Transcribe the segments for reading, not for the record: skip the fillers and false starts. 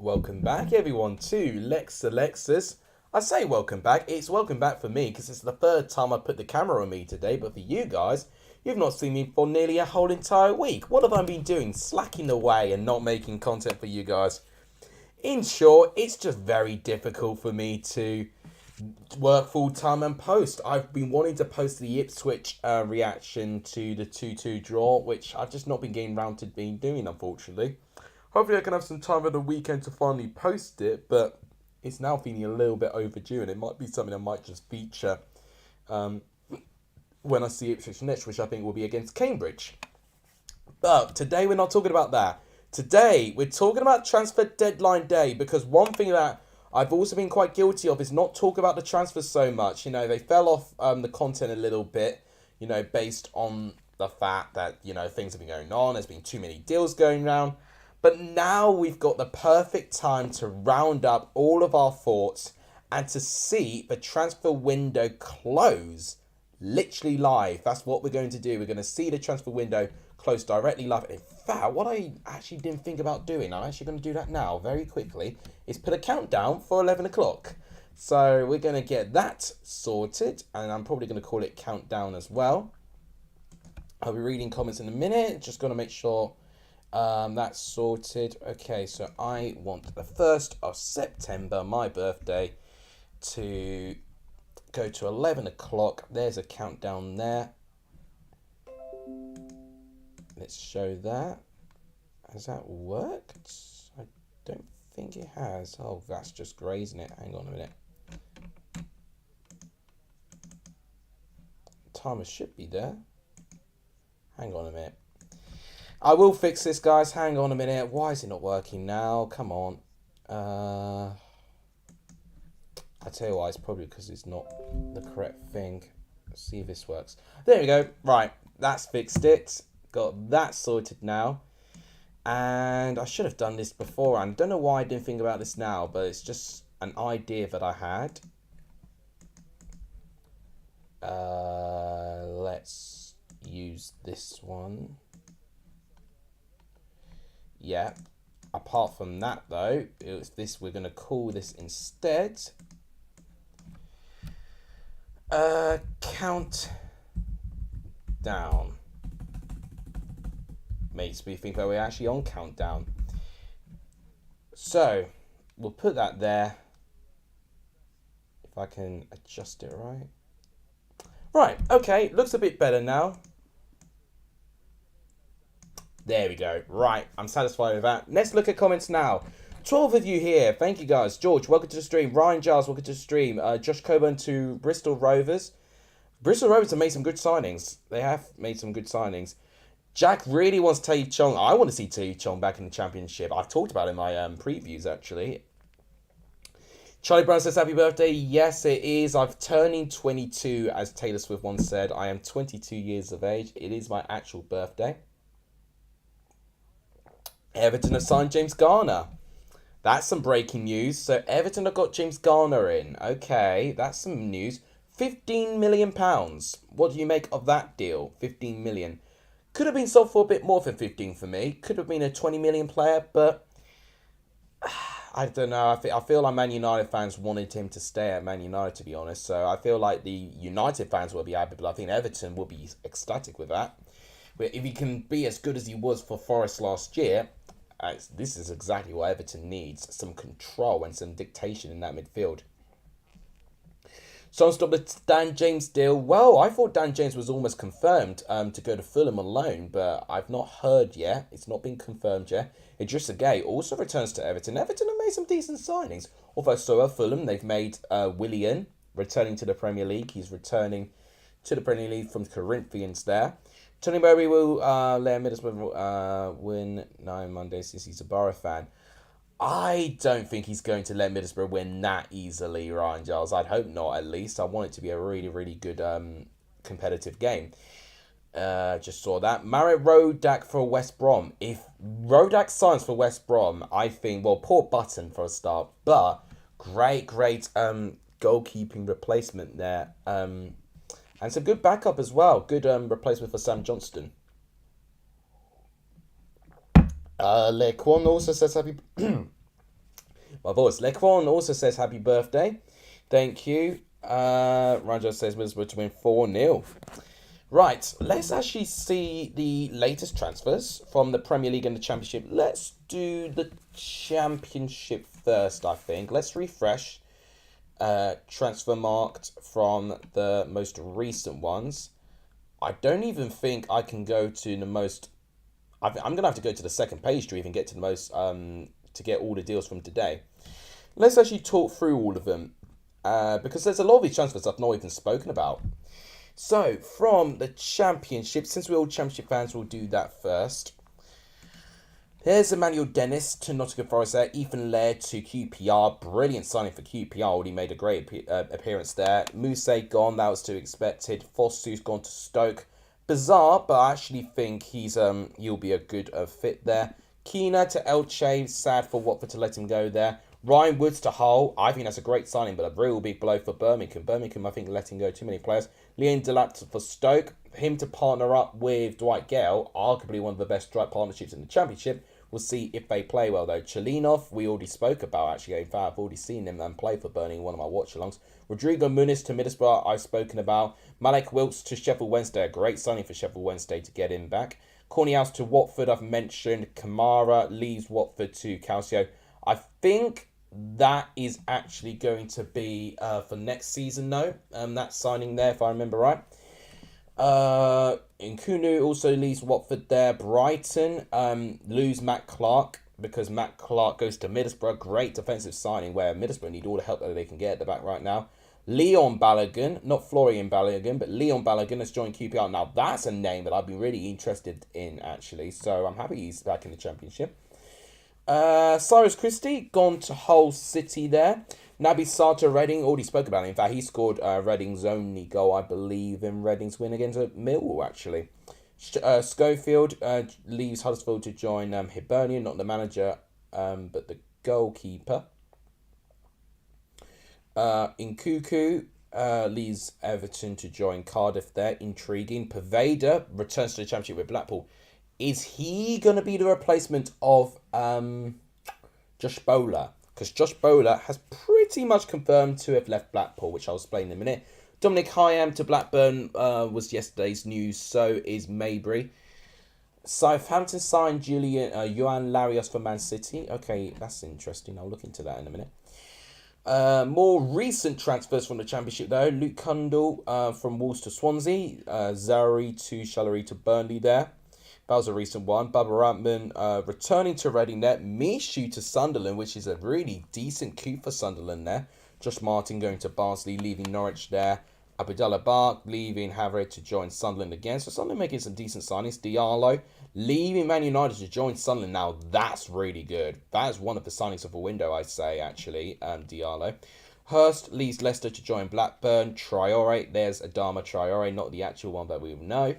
welcome back everyone to Lex Alexis. I say welcome back, it's welcome back for me because it's the third time I put the camera on me today, but for you guys, you've not seen me for nearly a whole entire week. What have I been doing? Slacking away and not making content for you guys. In short, it's just very difficult for me to work full time and post. I've been wanting to post the Ipswich reaction to the 2-2 draw, which I've just not been getting round to being doing, unfortunately. Hopefully I can have some time over the weekend to finally post it, but it's now feeling a little bit overdue, and it might be something I might just feature when I see Ipswich next, which I think will be against Cambridge. But today we're not talking about that. Today we're talking about transfer deadline day, because one thing that I've also been quite guilty of is not talk about the transfers so much. You know, they fell off the content a little bit, you know, based on the fact that, you know, things have been going on. There's been too many deals going around. But now we've got the perfect time to round up all of our thoughts and to see the transfer window close literally live. That's what we're going to do. We're going to see the transfer window close directly live. In fact, what I actually didn't think about doing, I'm actually going to do that now very quickly, is put a countdown for 11 o'clock. So we're going to get that sorted, and I'm probably going to call it countdown as well. I'll be reading comments in a minute. Just going to make sure that's sorted. Okay, so I want the 1st of September, my birthday, to go to 11 o'clock. There's a countdown there. Let's show that. Has that worked? I don't think it has. Oh, that's just grey, isn't it? Hang on a minute. Timer should be there. Hang on a minute. I will fix this, guys. Hang on a minute. Why is it not working now? Come on. I tell you why. It's probably because it's not the correct thing. Let's see if this works. There we go. Right. That's fixed it. Got that sorted now. And I should have done this before. I don't know why I didn't think about this now, but it's just an idea that I had. Let's use this one. Yeah, apart from that though, it's this, we're going to call this instead count down. Makes me think that we're actually on countdown. So we'll put that there. If I can adjust it right. Right, okay, looks a bit better now. There we go. Right, I'm satisfied with that. Let's look at comments now. 12 of you here. Thank you, guys. George, welcome to the stream. Ryan Giles, welcome to the stream. Josh Coburn to Bristol Rovers. Bristol Rovers have made some good signings. They have made some good signings. Jack really wants Tae Chong. I want to see Tae Chong back in the Championship. I've talked about it in my previews, actually. Charlie Brown says, happy birthday. Yes, it is. I've turning 22, as Taylor Swift once said. I am 22 years of age. It is my actual birthday. Everton have signed James Garner. That's some breaking news. So Everton have got James Garner in. Okay, that's some news. £15 million. What do you make of that deal? 15 million. Could have been sold for a bit more than 15 for me. Could have been a 20 million player, but I don't know. I feel like Man United fans wanted him to stay at Man United, to be honest. So I feel like the United fans will be happy, but I think Everton will be ecstatic with that. But if he can be as good as he was for Forest last year, this is exactly what Everton needs. Some control and some dictation in that midfield. So stop the Dan James deal. Well, I thought Dan James was almost confirmed to go to Fulham on loan, but I've not heard yet. It's not been confirmed yet. Idrissa Gueye also returns to Everton. Everton have made some decent signings. Although so have Fulham. They've made Willian returning to the Premier League. He's returning to the Premier League from Corinthians there. Tony Murray will let Middlesbrough win 9 Mondays since he's a Borough fan. I don't think he's going to let Middlesbrough win that easily, Ryan Giles. I'd hope not, at least. I want it to be a really, really good competitive game. Just saw that. Mario Rodak for West Brom. If Rodak signs for West Brom, I think, well, poor Button for a start, but great goalkeeping replacement there. And some good backup as well. Good replacement for Sam Johnston. Le Kwon also says happy my voice. Lequan also says happy birthday. Thank you. Raja says Middlesbrough to win 4-0. Right, let's actually see the latest transfers from the Premier League and the Championship. Let's do the Championship first, I think. Let's refresh transfer marked from the most recent ones. I don't even think I can go to the most... I'm going to have to go to the second page to even get to the most... to get all the deals from today. Let's actually talk through all of them. Because there's a lot of these transfers I've not even spoken about. So, from the Championship, since we're all Championship fans, we'll do that first. There's Emmanuel Dennis to Nottingham Forest there. Ethan Laird to QPR. Brilliant signing for QPR. Already made a great appearance there. Mousse gone. That was to be expected. Fosu's gone to Stoke. Bizarre, but I actually think he'll be a good fit there. Keena to Elche. Sad for Watford to let him go there. Ryan Woods to Hull. I think that's a great signing, but a real big blow for Birmingham. Birmingham, I think, letting go too many players. Liam Delap for Stoke. Him to partner up with Dwight Gale, arguably one of the best strike partnerships in the Championship. We'll see if they play well, though. Chalinov, we already spoke about, actually. In fact, I've already seen him play for Birmingham, one of my watch-alongs. Rodrigo Muniz to Middlesbrough, I've spoken about. Malek Wilkes to Sheffield Wednesday. A great signing for Sheffield Wednesday to get him back. Cornelius to Watford, I've mentioned. Kamara leaves Watford to Calcio. I think that is actually going to be for next season, though. That signing there, if I remember right. Nkunu also leaves Watford there. Brighton lose Matt Clark because Matt Clark goes to Middlesbrough. Great defensive signing where Middlesbrough need all the help that they can get at the back right now. Leon Balogun, not Florian Balogun, but Leon Balogun has joined QPR. Now that's a name that I've been really interested in, actually. So I'm happy he's back in the Championship. Cyrus Christie gone to Hull City there. Naby Sarr Reading, already spoke about it. In fact, he scored Reading's only goal, I believe, in Reading's win against Millwall, actually. Schofield leaves Huddersfield to join Hibernian, not the manager, but the goalkeeper. Nkuku leaves Everton to join Cardiff there. Intriguing. Pervader returns to the Championship with Blackpool. Is he going to be the replacement of Josh Bowler? Because Josh Bowler has pretty much confirmed to have left Blackpool, which I'll explain in a minute. Dominic Hyam to Blackburn was yesterday's news. So is Maybury. Southampton signed Johan Larios for Man City. Okay, that's interesting. I'll look into that in a minute. More recent transfers from the Championship, though. Luke Cundle from Wolves to Swansea. Zari to Shallery to Burnley there. That was a recent one. Bubba Ratman returning to Reading there. Mishu to Sunderland, which is a really decent coup for Sunderland there. Josh Martin going to Barnsley, leaving Norwich there. Abdullah Bark leaving Havre to join Sunderland again. So Sunderland making some decent signings. Diallo leaving Man United to join Sunderland. Now that's really good. That is one of the signings of the window, I'd say, actually. Diallo. Hurst leaves Leicester to join Blackburn. Traore, there's Adama Traore, not the actual one that we know.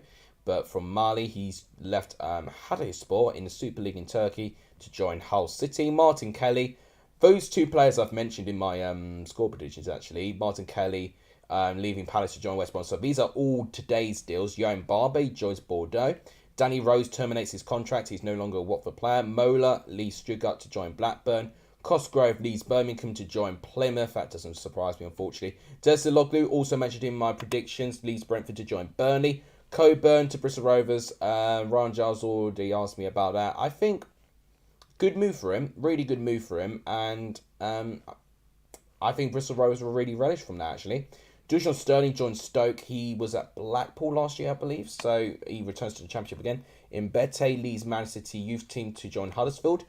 But from Mali, he's left Hatayspor in the Super League in Turkey to join Hull City. Martin Kelly. Those two players I've mentioned in my score predictions, actually. Martin Kelly leaving Palace to join West Brom. So these are all today's deals. Johan Barbe joins Bordeaux. Danny Rose terminates his contract. He's no longer a Watford player. Mola leaves Stuttgart to join Blackburn. Cosgrove leaves Birmingham to join Plymouth. That doesn't surprise me, unfortunately. Desiloglu, also mentioned in my predictions, leaves Brentford to join Burnley. Coburn to Bristol Rovers. Ryan Giles already asked me about that. I think good move for him. Really good move for him. And I think Bristol Rovers will really relish from that, actually. Dusan Sterling joins Stoke. He was at Blackpool last year, I believe. So he returns to the Championship again. Mbete leaves Man City youth team to join Huddersfield.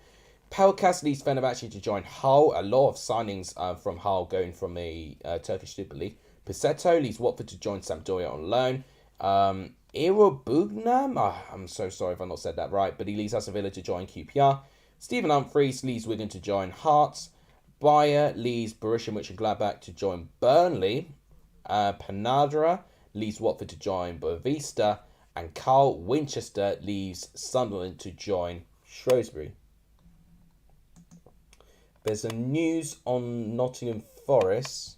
Pelkas leaves Fenerbahce to join Hull. A lot of signings from Hull going from the Turkish Super League. Pisetto leaves Watford to join Sampdoria on loan. Bugnam, I'm so sorry if I've not said that right, but he leaves Aston Villa to join QPR. Stephen Humphreys leaves Wigan to join Hearts. Bayer leaves Borussia Mönchengladbach to join Burnley. Panadra leaves Watford to join Boavista. And Carl Winchester leaves Sunderland to join Shrewsbury. There's some news on Nottingham Forest.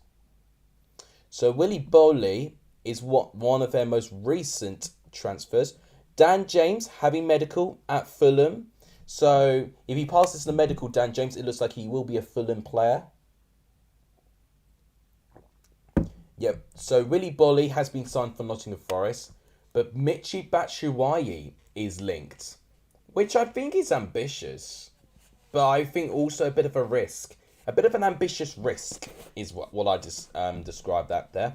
So Willy Bowley is one of their most recent transfers. Dan James having medical at Fulham. So if he passes the medical, Dan James, it looks like he will be a Fulham player. Yep. So Willy Bolly has been signed for Nottingham Forest, but Michi Batshuayi is linked, which I think is ambitious, but I think also a bit of a risk. A bit of an ambitious risk is what I just described that there.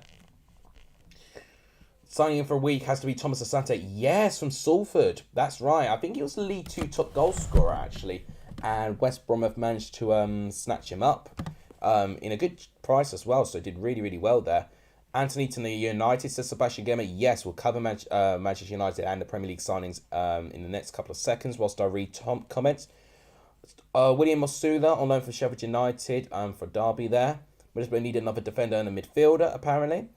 Signing in for a week has to be Thomas Asante. Yes, from Salford. That's right. I think he was the League Two top goal scorer, actually. And West Brom have managed to snatch him up in a good price as well. So did really, really well there. Anthony to the United, says Sebastian Gamer. Yes, we'll cover Manchester United and the Premier League signings in the next couple of seconds whilst I read comments. William Masuda on loan for Sheffield United for Derby there. We just need another defender and a midfielder, apparently.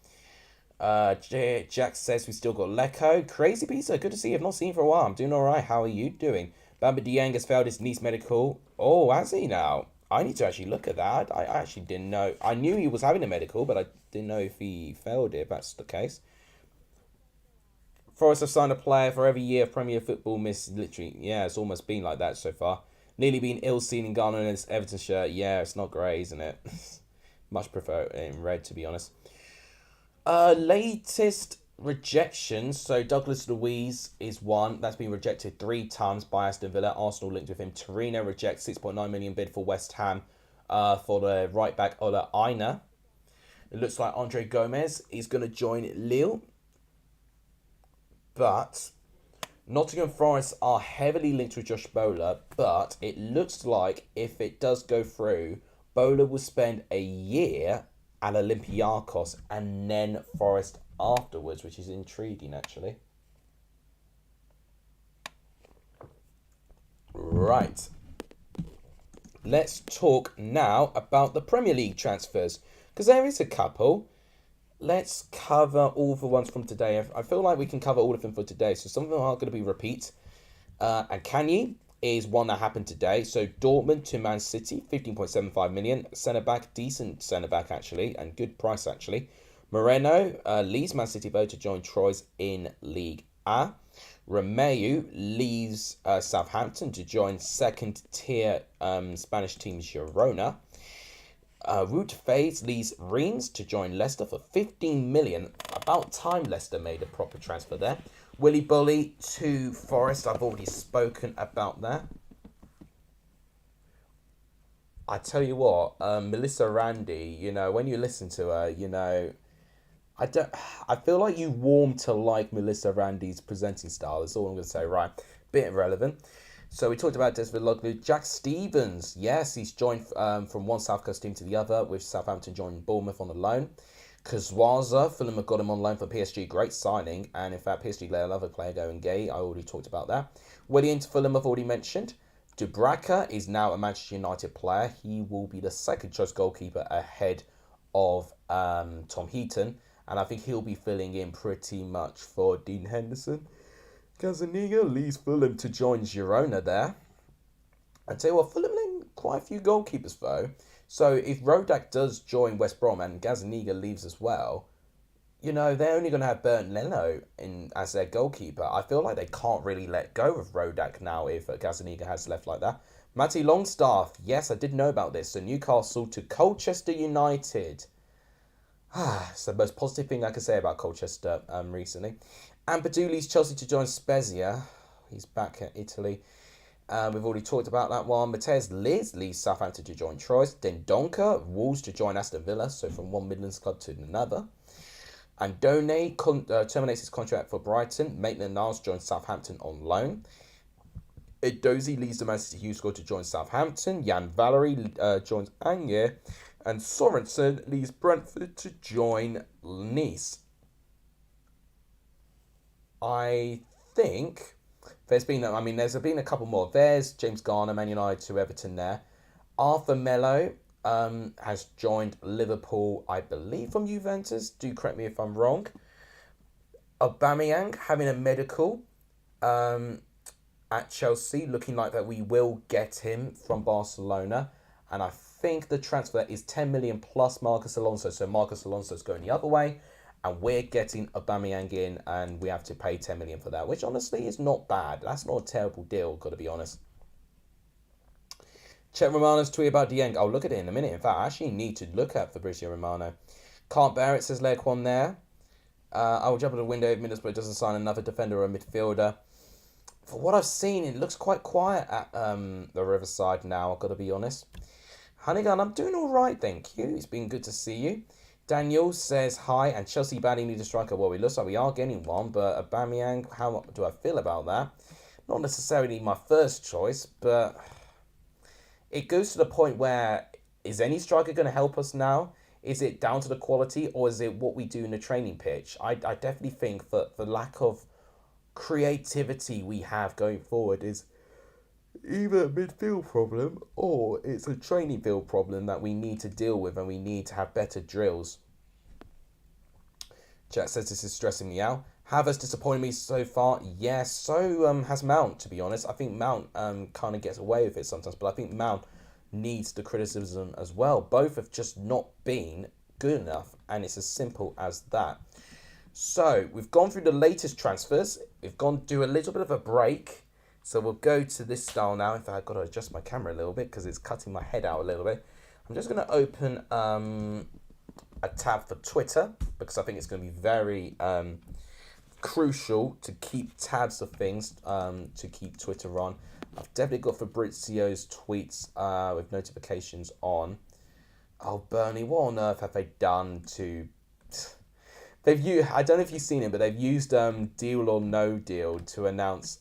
Jack says we still got Lecco. Crazy Pizza, good to see you. I've not seen you for a while. I'm doing alright. How are you doing? Bamba Dieng has failed his niece medical. Oh, has he now? I need to actually look at that. I actually didn't know. I knew he was having a medical, but I didn't know if he failed it, if that's the case. Forest have signed a player for every year of Premier Football miss. Literally, yeah, it's almost been like that so far. Nearly been ill seen in Ghana in his Everton shirt. Yeah, it's not great, isn't it? Much prefer it in red, to be honest. Latest rejections. So Douglas Luiz is one. That's been rejected 3 times by Aston Villa. Arsenal linked with him. Torino rejects 6.9 million bid for West Ham for the right back Ola Aina. It looks like Andre Gomez is going to join Lille. But Nottingham Forest are heavily linked with Josh Bowler. But it looks like if it does go through, Bowler will spend a year at Olympiacos and then Forest afterwards, which is intriguing actually. Right. Let's talk now about the Premier League transfers, because there is a couple. Let's cover all the ones from today. I feel like we can cover all of them for today, so some of them are going to be repeats. And Kanye is one that happened today. So Dortmund to Man City, 15.75 million. Centre back, decent centre back actually, and good price actually. Moreno leaves Man City though to join Troyes in League A. Romeu leaves Southampton to join second tier Spanish team Girona. Ruud Faes leaves Reims to join Leicester for 15 million. About time Leicester made a proper transfer there. Willy Bully to Forest. I've already spoken about that. I tell you what, Melissa Randy, when you listen to her, I feel like you warm to like Melissa Randy's presenting style. That's all I'm going to say, right? Bit irrelevant. So we talked about Desmond Loglu. Jack Stevens, yes, he's joined from one South Coast team to the other, with Southampton joining Bournemouth on a loan. Kazwaza, Fulham have got him on loan for PSG. Great signing. And in fact, PSG let another player go in Gay. I already talked about that. William to Fulham, I've already mentioned. Dubraka is now a Manchester United player. He will be the second choice goalkeeper ahead of Tom Heaton. And I think he'll be filling in pretty much for Dean Henderson. Gazaniga leaves Fulham to join Girona there. I tell you what, Fulham named quite a few goalkeepers though. So if Rodak does join West Brom and Gazaniga leaves as well, they're only going to have Bernd Leno as their goalkeeper. I feel like they can't really let go of Rodak now if Gazaniga has left like that. Matty Longstaff, yes, I did know about this. So Newcastle to Colchester United. It's the most positive thing I can say about Colchester recently. Ampadu leaves Chelsea to join Spezia. He's back at Italy. We've already talked about that one. Mateus Liz leaves Southampton to join Troyes. Dendonka, Wolves to join Aston Villa. So from one Midlands club to another. And Done terminates his contract for Brighton. Maitland-Niles joins Southampton on loan. Edozie leaves the Man City Youth squad to join Southampton. Jan Valery joins Anye. And Sorensen leaves Brentford to join Nice. I think there's been a couple more. There's James Garner, Man United to Everton there. Arthur Melo has joined Liverpool, I believe, from Juventus. Do correct me if I'm wrong. Aubameyang having a medical at Chelsea, looking like that we will get him from Barcelona. And I think the transfer is 10 million plus Marcus Alonso. So Marcus Alonso's going the other way. And we're getting Aubameyang in, and we have to pay 10 million for that, which honestly is not bad. That's not a terrible deal, got to be honest. Check Romano's tweet about Dieng. I'll look at it in a minute. In fact, I actually need to look at Fabrizio Romano. Can't bear it, says Lequan there. I will jump at the window if Middlesbrough doesn't sign another defender or a midfielder. For what I've seen, it looks quite quiet at the Riverside now, I've got to be honest. Honeygun, I'm doing all right, thank you. It's been good to see you. Daniel says hi, and Chelsea badly need a striker. Well, it looks like we are getting one, but Aubameyang, how do I feel about that? Not necessarily my first choice, but it goes to the point where, is any striker going to help us now? Is it down to the quality, or is it what we do in the training pitch? I definitely think that the lack of creativity we have going forward is either a midfield problem or it's a training field problem that we need to deal with, and we need to have better drills. Jack says this is stressing me out. Havertz disappointed me so far. Yeah, so has Mount, to be honest. I think Mount kind of gets away with it sometimes, but I think Mount needs the criticism as well. Both have just not been good enough, and it's as simple as that. So we've gone through the latest transfers. We've gone to a little bit of a break. So we'll go to this style now. In fact, I've got to adjust my camera a little bit because it's cutting my head out a little bit. I'm just going to open a tab for Twitter because I think it's going to be very crucial to keep tabs of things, to keep Twitter on. I've definitely got Fabrizio's tweets with notifications on. Oh, Bernie, what on earth have they done to... They've used, I don't know if you've seen it, but they've used Deal or No Deal to announce...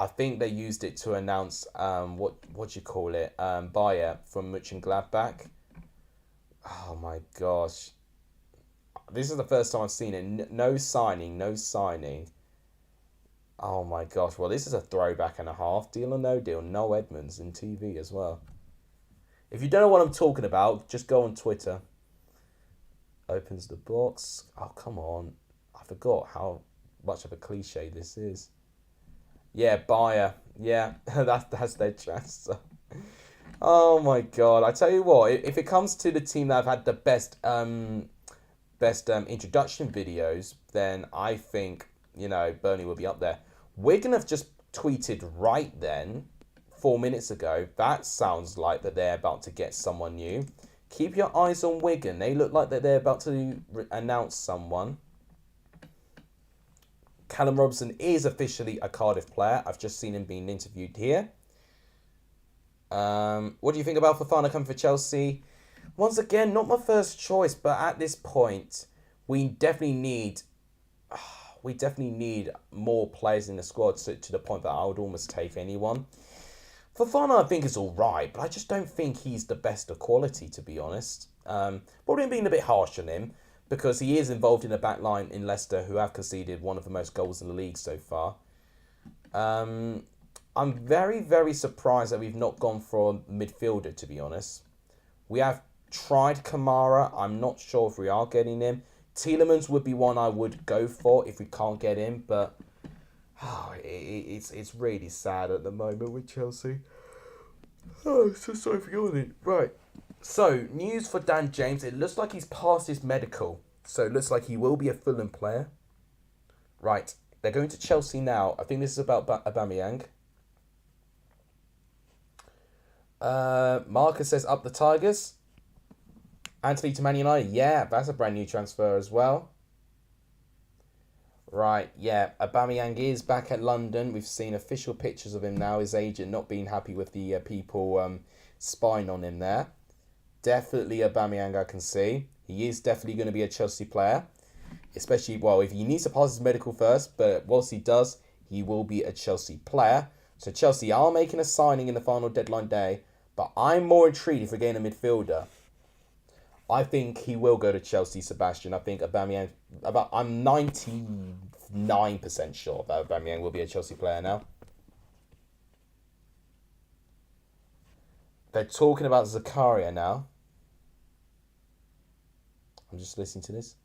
I think they used it to announce what do you call it? Bayer from Mönchengladbach. Oh my gosh. This is the first time I've seen it. No signing. Oh my gosh. Well, this is a throwback and a half. Deal or No Deal. Noel Edmonds in TV as well. If you don't know what I'm talking about, just go on Twitter. Opens the box. Oh, come on. I forgot how much of a cliche this is. Yeah, Bayer. Yeah, that's their transfer. Oh my god! I tell you what, if it comes to the team that have had the best introduction videos, then I think Burnley will be up there. Wigan have just tweeted right then, 4 minutes ago. That sounds like that they're about to get someone new. Keep your eyes on Wigan. They look like that they're about to announce someone. Callum Robson is officially a Cardiff player. I've just seen him being interviewed here. What do you think about Fofana coming for Chelsea? Once again, not my first choice, but at this point, we definitely need more players in the squad to the point that I would almost take anyone. Fofana, I think, is all right, but I just don't think he's the best of quality, to be honest. Probably being a bit harsh on him, because he is involved in the back line in Leicester, who have conceded one of the most goals in the league so far. I'm very, very surprised that we've not gone for a midfielder, to be honest. We have tried Kamara. I'm not sure if we are getting him. Tielemans would be one I would go for if we can't get him, but it's really sad at the moment with Chelsea. Oh, so sorry for yawning. Right. So, news for Dan James. It looks like he's passed his medical. So, it looks like he will be a Fulham player. Right. They're going to Chelsea now. I think this is about Aubameyang. Marcus says, up the Tigers. Anthony to Man United. Yeah, that's a brand new transfer as well. Right, yeah. Aubameyang is back at London. We've seen official pictures of him now. His agent not being happy with the people spying on him there. Definitely Aubameyang, I can see. He is definitely going to be a Chelsea player. Especially, well, if he needs to pass his medical first. But whilst he does, he will be a Chelsea player. So Chelsea are making a signing in the final deadline day. But I'm more intrigued if we're getting a midfielder. I think he will go to Chelsea, Sebastian. I think Aubameyang... I'm 99% sure that Aubameyang will be a Chelsea player now. They're talking about Zakaria now. I'm just listening to this.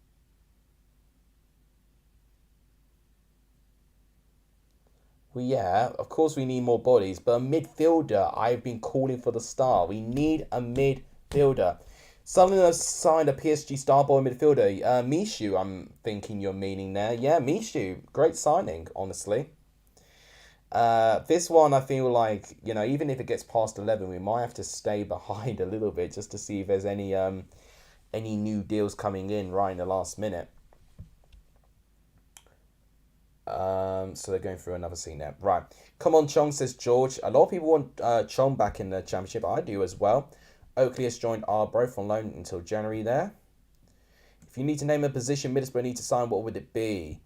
Well, yeah, of course we need more bodies, but a midfielder, I've been calling for the star. We need a midfielder. Something that's signed a PSG star boy midfielder. Mishu, I'm thinking you're meaning there. Yeah, Mishu. Great signing, honestly. This one, I feel like, even if it gets past 11, we might have to stay behind a little bit just to see if there's any new deals coming in right in the last minute. So they're going through another scene now. Right. Come on, Chong, says George. A lot of people want Chong back in the championship. I do as well. Oakley has joined Arbroath on loan until January there. If you need to name a position Middlesbrough need to sign, what would it be?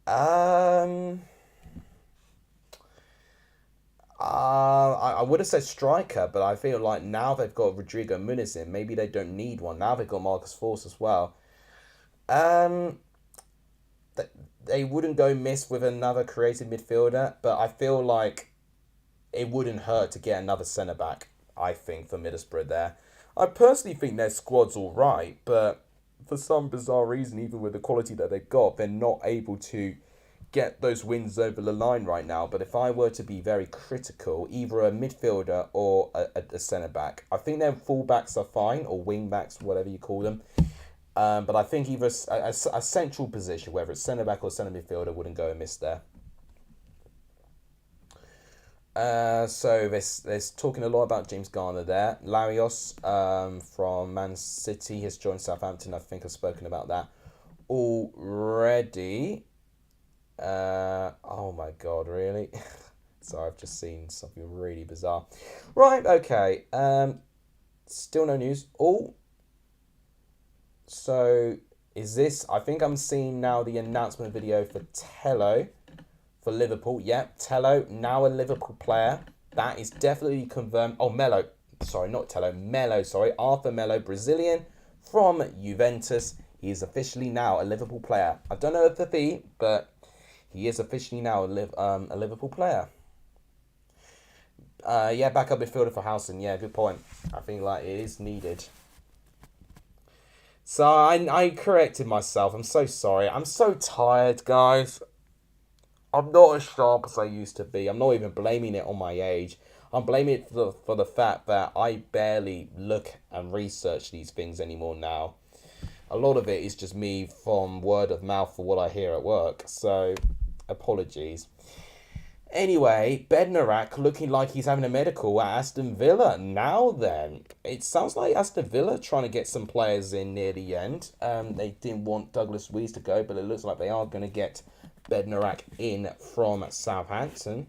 I would have said striker, but I feel like now they've got Rodrigo Muniz in. Maybe they don't need one. Now they've got Marcus Force as well. They wouldn't go miss with another creative midfielder, but I feel like it wouldn't hurt to get another centre-back, I think, for Middlesbrough there. I personally think their squad's all right, but for some bizarre reason, even with the quality that they've got, they're not able to get those wins over the line right now. But if I were to be very critical, either a midfielder or a centre-back, I think their full-backs are fine, or wing-backs, whatever you call them. But I think either a central position, whether it's centre-back or centre midfielder, wouldn't go amiss there. So there's talking a lot about James Garner there. Larios from Man City has joined Southampton. I think I've spoken about that already. Oh my God, really? Sorry, I've just seen something really bizarre. Right, okay. Still no news. So, is this... I think I'm seeing now the announcement video for Tello for Liverpool. Yep, Tello, now a Liverpool player. That is definitely confirmed. Oh, Melo. Sorry, not Tello. Melo, sorry. Arthur Melo, Brazilian from Juventus. He is officially now a Liverpool player. I don't know the fee, but he is officially now a Liverpool player. Yeah, backup midfielder for Howson. Yeah, good point. I think like it is needed. So I corrected myself. I'm so sorry. I'm so tired, guys. I'm not as sharp as I used to be. I'm not even blaming it on my age. I'm blaming it for the fact that I barely look and research these things anymore now. A lot of it is just me from word of mouth for what I hear at work. So, apologies. Anyway, Bednarak looking like he's having a medical at Aston Villa. Now then, it sounds like Aston Villa trying to get some players in near the end. They didn't want Douglas Luiz to go, but it looks like they are going to get Bednarak in from Southampton.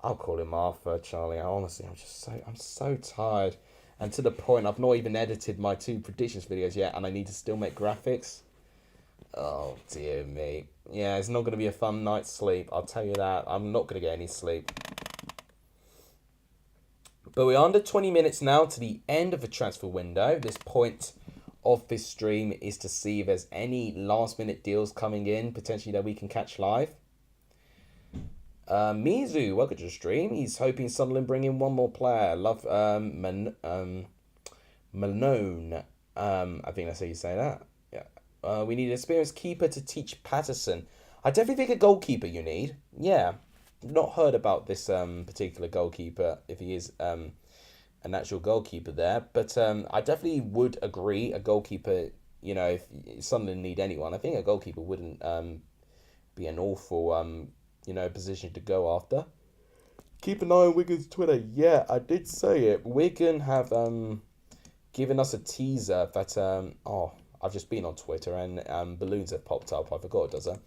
I'll call him Arthur, Charlie. Honestly, I'm so tired. And to the point, I've not even edited my 2 predictions videos yet, and I need to still make graphics. Oh, dear me. Yeah, it's not going to be a fun night's sleep. I'll tell you that. I'm not going to get any sleep. But we're under 20 minutes now to the end of the transfer window. This point of this stream is to see if there's any last-minute deals coming in, potentially that we can catch live. Mizu, welcome to the stream. He's hoping Sunderland bring in one more player. Love Malone. I think that's how you say that. We need an experienced keeper to teach Patterson. I definitely think a goalkeeper you need. Yeah. Not heard about this particular goalkeeper, if he is an actual goalkeeper there. But I definitely would agree a goalkeeper, if Sunderland need anyone, I think a goalkeeper wouldn't be an awful, position to go after. Keep an eye on Wigan's Twitter. Yeah, I did say it. Wigan have given us a teaser that... I've just been on Twitter and balloons have popped up. I forgot, does it?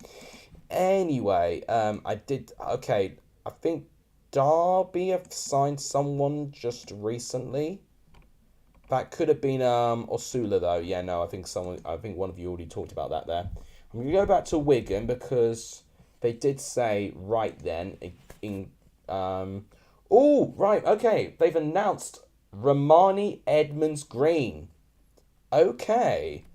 Anyway, I did... Okay, I think Derby have signed someone just recently. That could have been Osula, though. Yeah, no, I think one of you already talked about that there. I'm going to go back to Wigan because they did say right then... right, okay. They've announced Romani Edmonds-Green. Okay.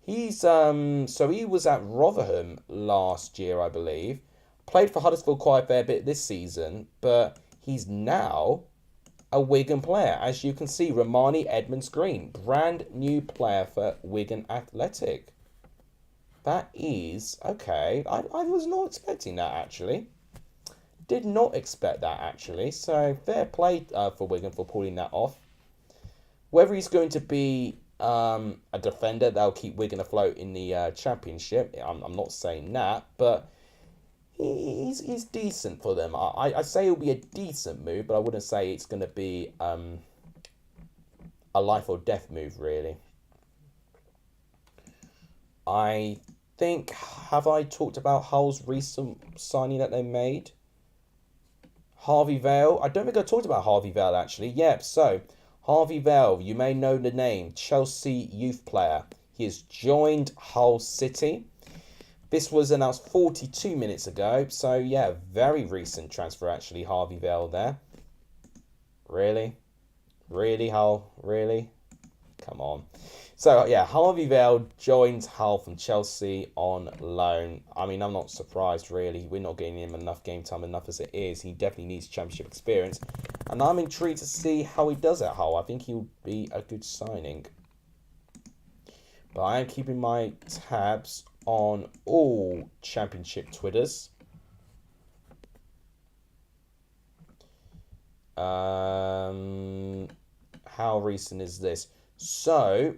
He's so he was at Rotherham last year, I believe. Played for Huddersfield quite a fair bit this season, but he's now a Wigan player. As you can see, Romani Edmonds-Green, brand new player for Wigan Athletic. That is okay. I was not expecting that actually. Did not expect that actually. So fair play for Wigan for pulling that off. Whether he's going to be a defender that'll keep Wigan afloat in the Championship, I'm not saying that, but he's decent for them. I say it'll be a decent move, but I wouldn't say it's going to be a life or death move, really. I think, have I talked about Hull's recent signing that they made? Harvey Vale. I don't think I talked about Harvey Vale, actually. Yep, so Harvey Vale, you may know the name, Chelsea youth player. He has joined Hull City. This was announced 42 minutes ago. So, yeah, very recent transfer, actually, Harvey Vale there. Really? Really, Hull? Really? Come on. So, yeah, Harvey Vale joins Hull from Chelsea on loan. I mean, I'm not surprised, really. We're not getting him enough game time, enough as it is. He definitely needs championship experience. And I'm intrigued to see how he does at Hull. I think he'll be a good signing. But I am keeping my tabs on all championship Twitters. How recent is this? So,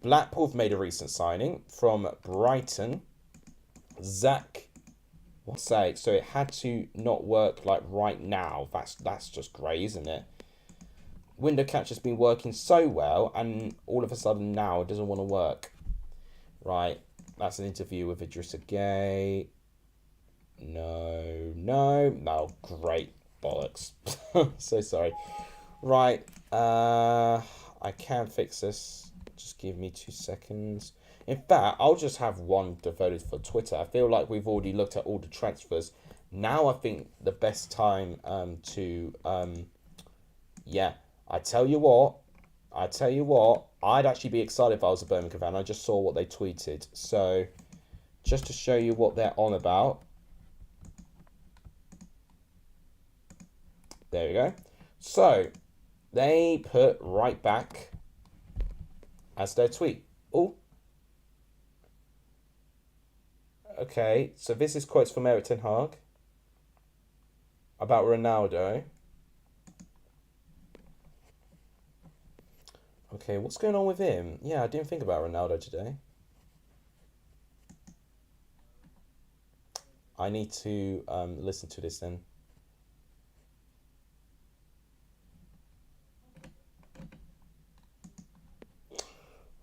Blackpool have made a recent signing from Brighton. Zach, what's that? So it had to not work like right now. That's just grey, isn't it? Window capture's been working so well, and all of a sudden now it doesn't want to work. Right, that's an interview with Idrissa Gay. No, great bollocks. So sorry. Right, I can fix this. Just give me 2 seconds. In fact, I'll just have one devoted for Twitter. I feel like we've already looked at all the transfers. Now I think the best time yeah, I tell you what, I'd actually be excited if I was a Birmingham fan. I just saw what they tweeted. So, just to show you what they're on about. There we go. So, they put right back as their tweet. Oh. Okay, so this is quotes from Erik ten Hag about Ronaldo. Okay, what's going on with him? Yeah, I didn't think about Ronaldo today. I need to listen to this then.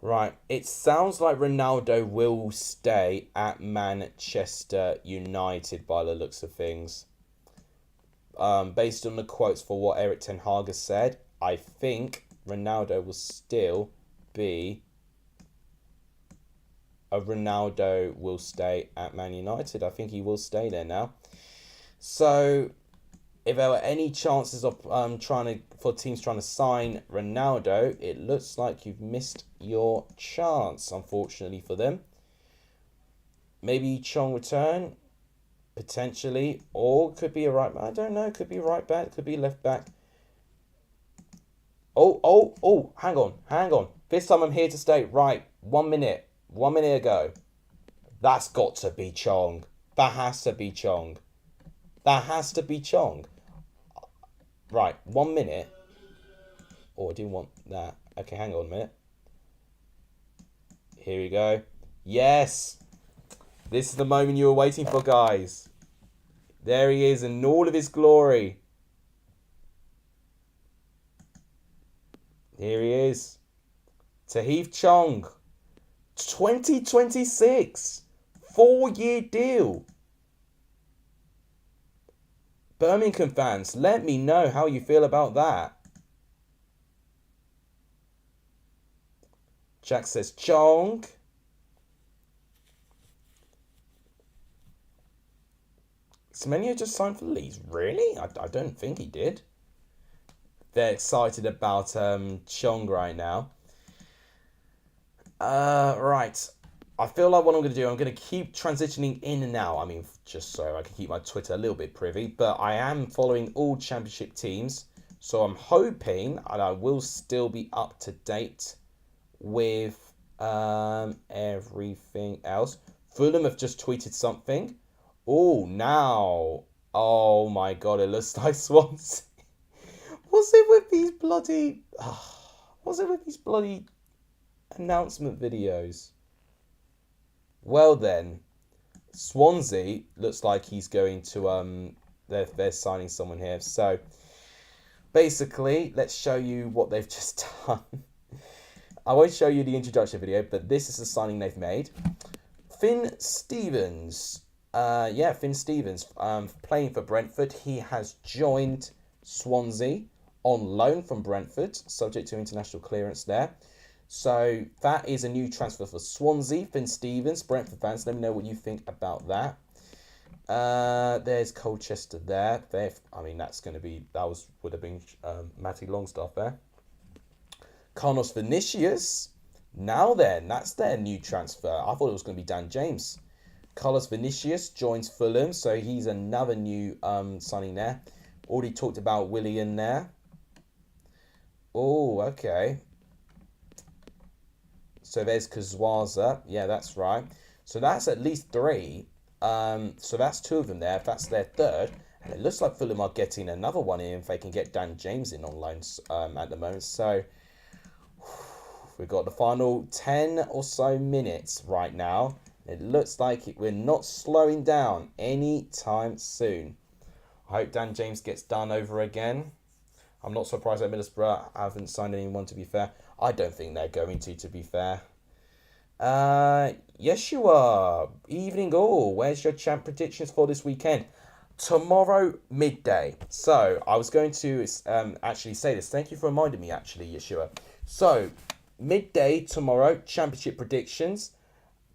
Right, it sounds like Ronaldo will stay at Manchester United by the looks of things. Based on the quotes for what Erik ten Hag has said, I think Ronaldo will still be Ronaldo will stay at Man United. I think he will stay there now. So, if there were any chances of for teams trying to sign Ronaldo, it looks like you've missed your chance, unfortunately for them. Maybe Chong return, potentially, or could be a right back. I don't know. Could be right back. Could be left back. Oh! Hang on. This time I'm here to stay. Right, 1 minute. 1 minute ago. That's got to be Chong. That has to be Chong. Right, 1 minute. Oh, I didn't want that. Okay, hang on a minute. Here we go. Yes! This is the moment you were waiting for, guys. There he is in all of his glory. Here he is. Tahith Chong. 2026. 4-year deal. Birmingham fans, let me know how you feel about that. Jack says Chong. Semenyo just signed for Leeds. Really? I don't think he did. They're excited about Chong right now. Right. I feel like what I'm going to do, I'm going to keep transitioning in and out. I mean, just so I can keep my Twitter a little bit privy. But I am following all championship teams. So I'm hoping and I will still be up to date with everything else. Fulham have just tweeted something. Oh, now. Oh, my God. It looks like Swansea. What's it with these bloody announcement videos? Well then, Swansea looks like he's going to they're signing someone here. So basically, let's show you what they've just done. I won't show you the introduction video, but this is the signing they've made. Finn Stevens. Finn Stevens, playing for Brentford. He has joined Swansea on loan from Brentford, subject to international clearance there. So that is a new transfer for Swansea. Finn Stevens, Brentford fans, let me know what you think about that. There's Colchester there. I mean, would have been Matty Longstaff there. Carlos Vinicius. Now then, that's their new transfer. I thought it was going to be Dan James. Carlos Vinicius joins Fulham, so he's another new signing there. Already talked about Willian there. Oh, okay. So there's Kazwaza. Yeah, that's right. So that's at least 3. So that's 2 of them there. That's their 3rd. And it looks like Fulham are getting another one in if they can get Dan James in on loans at the moment. So we've got the final 10 or so minutes right now. It looks like we're not slowing down anytime soon. I hope Dan James gets done over again. I'm not surprised that Middlesbrough haven't signed anyone, to be fair. I don't think they're going to be fair. Yes, you are. Evening all. Where's your champ predictions for this weekend? Tomorrow, midday. So, I was going to actually say this. Thank you for reminding me, actually, Yeshua. So, midday tomorrow, championship predictions.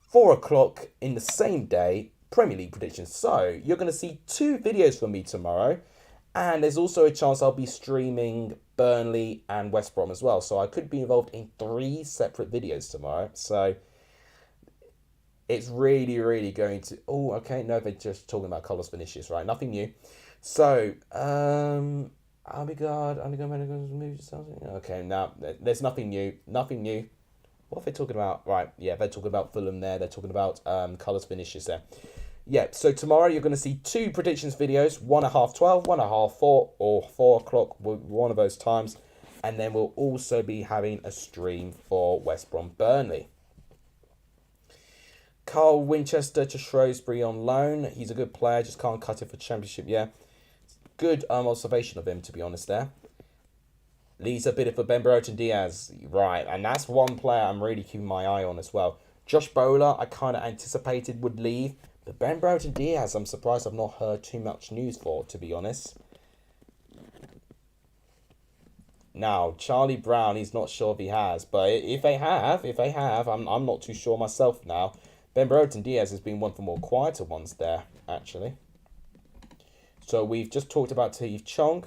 4 o'clock in the same day, Premier League predictions. So, you're going to see 2 videos from me tomorrow. And there's also a chance I'll be streaming Burnley and West Brom as well. So, I could be involved in 3 separate videos tomorrow. So, it's really, really going to... Oh, okay. No, they're just talking about Carlos Vinicius, right? Nothing new. So, okay, now, there's nothing new. Nothing new. What are they talking about? Right, yeah, they're talking about Fulham there. They're talking about Carlos Vinicius there. Yeah, so tomorrow you're going to see 2 predictions videos. One at 12:30, one at 4:30, or 4 o'clock, one of those times. And then we'll also be having a stream for West Brom Burnley. Carl Winchester to Shrewsbury on loan. He's a good player, just can't cut it for Championship, yeah. Good observation of him, to be honest, there. Leaves a bit for Ben Brereton Diaz. Right, and that's one player I'm really keeping my eye on as well. Josh Bowler, I kind of anticipated would leave. But Ben Brereton Diaz, I'm surprised I've not heard too much news for, to be honest. Now, Charlie Brown, he's not sure if he has. But if they have, I'm not too sure myself now. Ben Brereton Diaz has been one of the more quieter ones there, actually. So we've just talked about Steve Chong.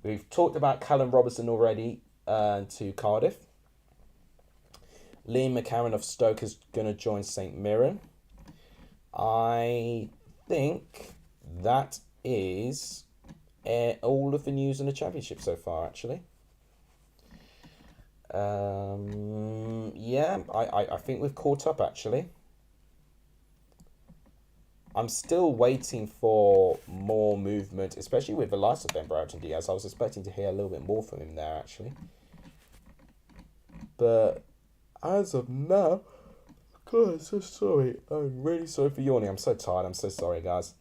We've talked about Callum Robertson already to Cardiff. Liam McCarron of Stoke is going to join St Mirren. I think that is all of the news in the Championship so far, actually. Yeah, I think we've caught up, actually. I'm still waiting for more movement, especially with the likes of Ben Brereton Diaz. I was expecting to hear a little bit more from him there, actually. But as of now, God, I'm so sorry. I'm really sorry for yawning. I'm so tired. I'm so sorry, guys.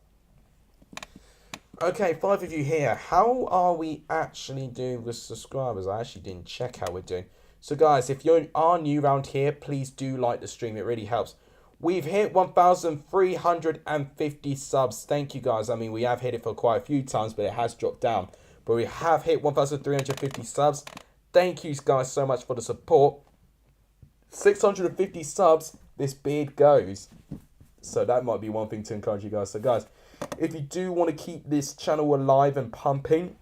Okay, 5 of you here. How are we actually doing with subscribers? I actually didn't check how we're doing. So, guys, if you are new around here, please do like the stream. It really helps. We've hit 1,350 subs. Thank you, guys. I mean, we have hit it for quite a few times, but it has dropped down. But we have hit 1,350 subs. Thank you, guys, so much for the support. 650 subs, this beard goes. So that might be one thing to encourage you guys. So, guys, if you do want to keep this channel alive and pumping,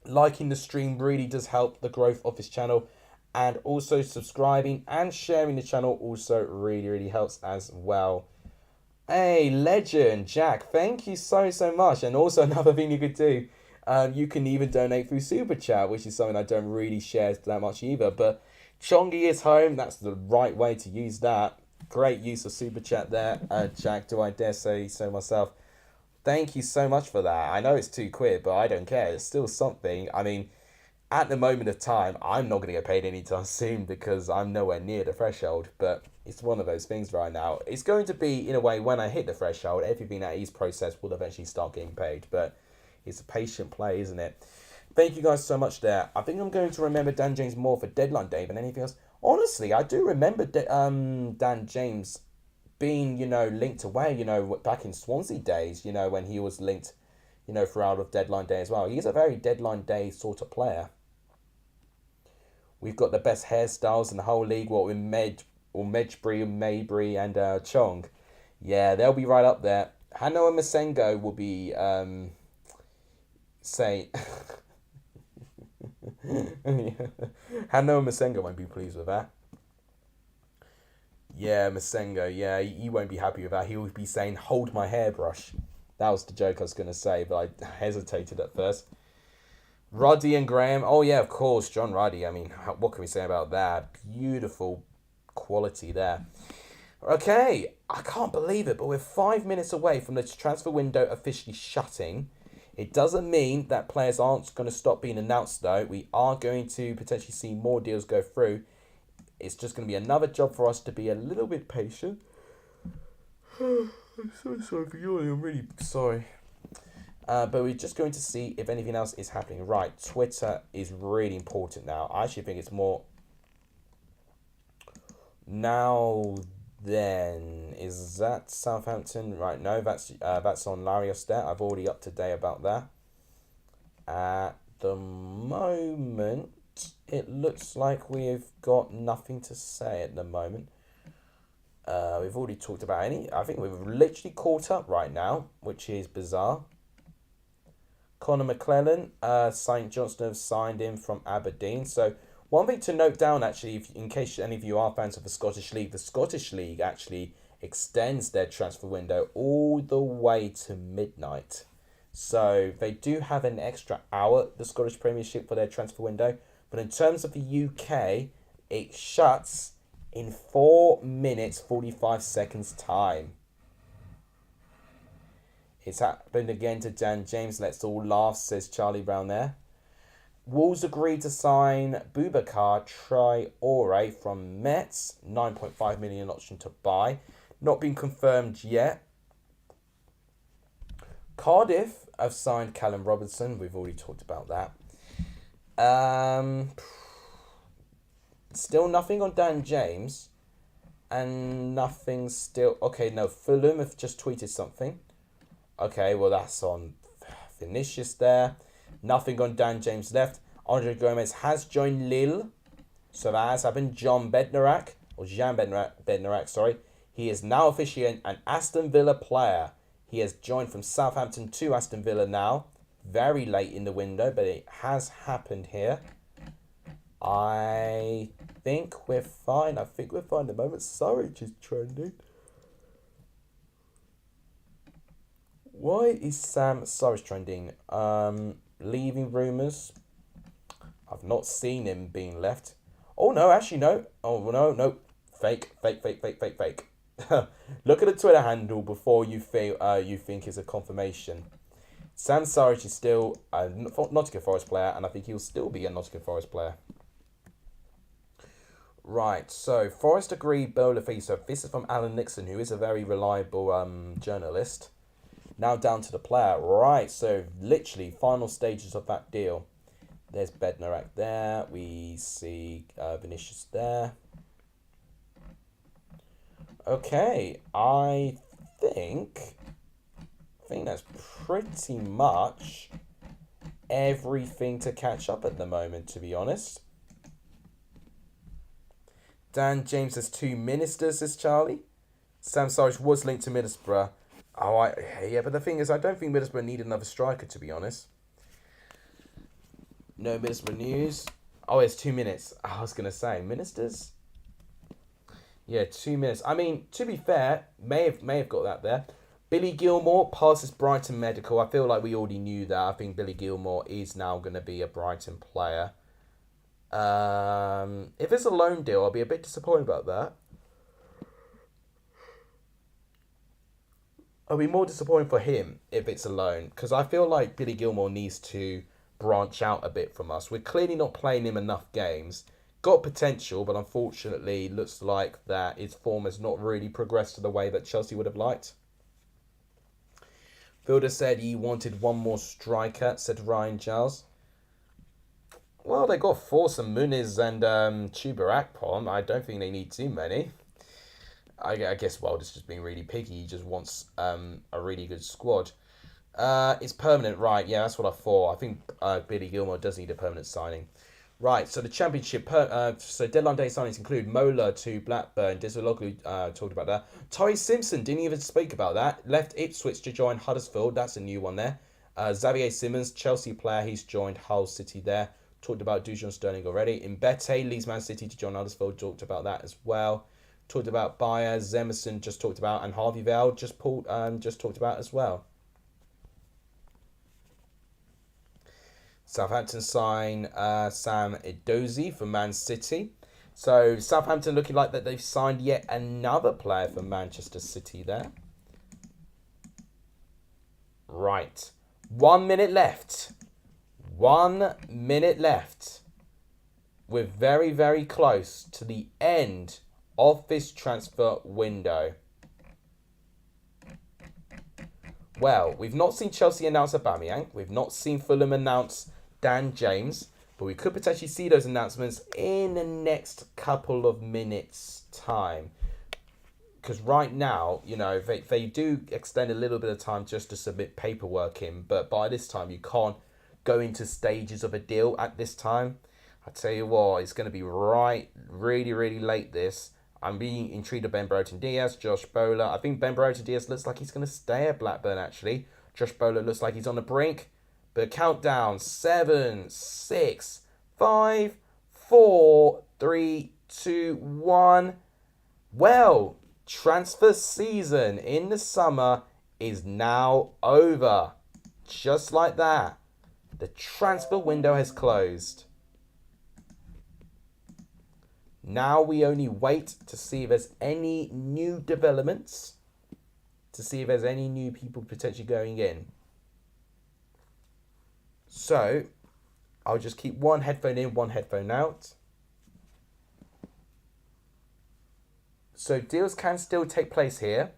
liking the stream really does help the growth of this channel. And also subscribing and sharing the channel also really, really helps as well. Hey, legend, Jack, thank you so much. And also another thing you could do, you can even donate through Super Chat, which is something I don't really share that much either. But Chongi is home. That's the right way to use that. Great use of Super Chat there, Jack, do I dare say so myself. Thank you so much for that. I know it's £2, but I don't care. It's still something. I mean... At the moment of time, I'm not going to get paid anytime soon because I'm nowhere near the threshold. But it's one of those things right now. It's going to be, in a way, when I hit the threshold, everything that is processed will eventually start getting paid. But it's a patient play, isn't it? Thank you guys so much there. I think I'm going to remember Dan James more for deadline day than anything else. Honestly, I do remember Dan James being, linked away, back in Swansea days, when he was linked, throughout of deadline day as well. He's a very deadline day sort of player. We've got the best hairstyles in the whole league, what with Medjbury, Maybury, and Chong. Yeah, they'll be right up there. Hano and Masengo will be saying... Hano and Masengo won't be pleased with that. Yeah, Masengo, yeah, he won't be happy with that. He'll be saying, hold my hairbrush. That was the joke I was going to say, but I hesitated at first. Ruddy and Graham. Oh, yeah, of course, John Ruddy. I mean, what can we say about that? Beautiful quality there. Okay, I can't believe it, but we're 5 minutes away from the transfer window officially shutting. It doesn't mean that players aren't going to stop being announced, though. We are going to potentially see more deals go through. It's just going to be another job for us to be a little bit patient. I'm so sorry for yawning. I'm really sorry. But we're just going to see if anything else is happening. Right, Twitter is really important now. I actually think it's more... Now then, is that Southampton? Right, no, that's on Larios there. I've already up to date about that. At the moment, it looks like we've got nothing to say at the moment. We've already talked about I think we've literally caught up right now, which is bizarre. Conor McClellan, St Johnstone have signed him from Aberdeen. So one thing to note down, actually, in case any of you are fans of the Scottish League actually extends their transfer window all the way to midnight. So they do have an extra hour, the Scottish Premiership, for their transfer window. But in terms of the UK, it shuts in 4 minutes, 45 seconds time. It's happened again to Dan James. Let's all laugh, says Charlie Brown there. Wolves agreed to sign Boubacar Traore from Metz. 9.5 million option to buy. Not been confirmed yet. Cardiff have signed Callum Robinson. We've already talked about that. Still nothing on Dan James. And nothing still... Okay, no, Fulham have just tweeted something. Okay, well, that's on Vinicius there. Nothing on Dan James left. Andre Gomez has joined Lille. So that has happened. Jean Bednarak, sorry. He is now officially an Aston Villa player. He has joined from Southampton to Aston Villa now. Very late in the window, but it has happened here. I think we're fine. At the moment. Surridge is trending. Why is Sam Surridge trending? Leaving rumours. I've not seen him being left. Oh, no, actually, no. Oh, no. Fake. Look at the Twitter handle before you think it's a confirmation. Sam Surridge is still a Nottingham Forest player, and I think he'll still be a Nottingham Forest player. Right, so Forest agree Bola fee. So this is from Alan Nixon, who is a very reliable journalist. Now down to the player. Right, so literally final stages of that deal. There's Bednarak there. We see Vinicius there. Okay, I think that's pretty much everything to catch up at the moment, to be honest. Dan James has 2 ministers, says Charlie. Sam Surridge was linked to Middlesbrough. Yeah, but the thing is, I don't think Middlesbrough need another striker, to be honest. No Middlesbrough news. Oh, it's 2 minutes. I was going to say, ministers? Yeah, 2 minutes. I mean, to be fair, may have got that there. Billy Gilmore passes Brighton medical. I feel like we already knew that. I think Billy Gilmore is now going to be a Brighton player. If it's a loan deal, I'll be a bit disappointed about that. I'll be more disappointed for him if it's a loan, because I feel like Billy Gilmore needs to branch out a bit from us. We're clearly not playing him enough games. Got potential, but unfortunately looks like that his form has not really progressed to the way that Chelsea would have liked. Fielder said he wanted one more striker, said Ryan Giles. Well, they got Forson, Muniz and Chuba Akpom. I don't think they need too many. I guess Wilder's just being really picky. He just wants a really good squad. It's permanent, right? Yeah, that's what I thought. I think Billy Gilmore does need a permanent signing. Right, so the championship, so deadline day signings include Mola to Blackburn. Disologlu talked about that. Torrey Simpson, didn't even speak about that. Left Ipswich to join Huddersfield. That's a new one there. Xavier Simmons, Chelsea player. He's joined Hull City there. Talked about Dujon Sterling already. Mbete leaves Man City to join Huddersfield. Talked about that as well. Talked about Baez, Emerson just talked about, and Harvey Vale just talked about as well. Southampton sign Sam Edozie for Man City. So Southampton looking like that they've signed yet another player for Manchester City there. Right. 1 minute left. 1 minute left. We're very, very close to the end of this transfer window. Well, we've not seen Chelsea announce Aubameyang. We've not seen Fulham announce Dan James. But we could potentially see those announcements in the next couple of minutes' time. Because right now, you know, they do extend a little bit of time just to submit paperwork in. But by this time, you can't go into stages of a deal at this time. I tell you what, it's going to be really, really late this. I'm being intrigued of Ben Brereton Diaz, Josh Bowler. I think Ben Brereton Diaz looks like he's going to stay at Blackburn, actually. Josh Bowler looks like he's on the brink. But countdown, 7, 6, 5, 4, 3, 2, 1. Well, transfer season in the summer is now over. Just like that. The transfer window has closed. Now we only wait to see if there's any new developments, to see if there's any new people potentially going in. So, I'll just keep one headphone in, one headphone out. So deals can still take place here.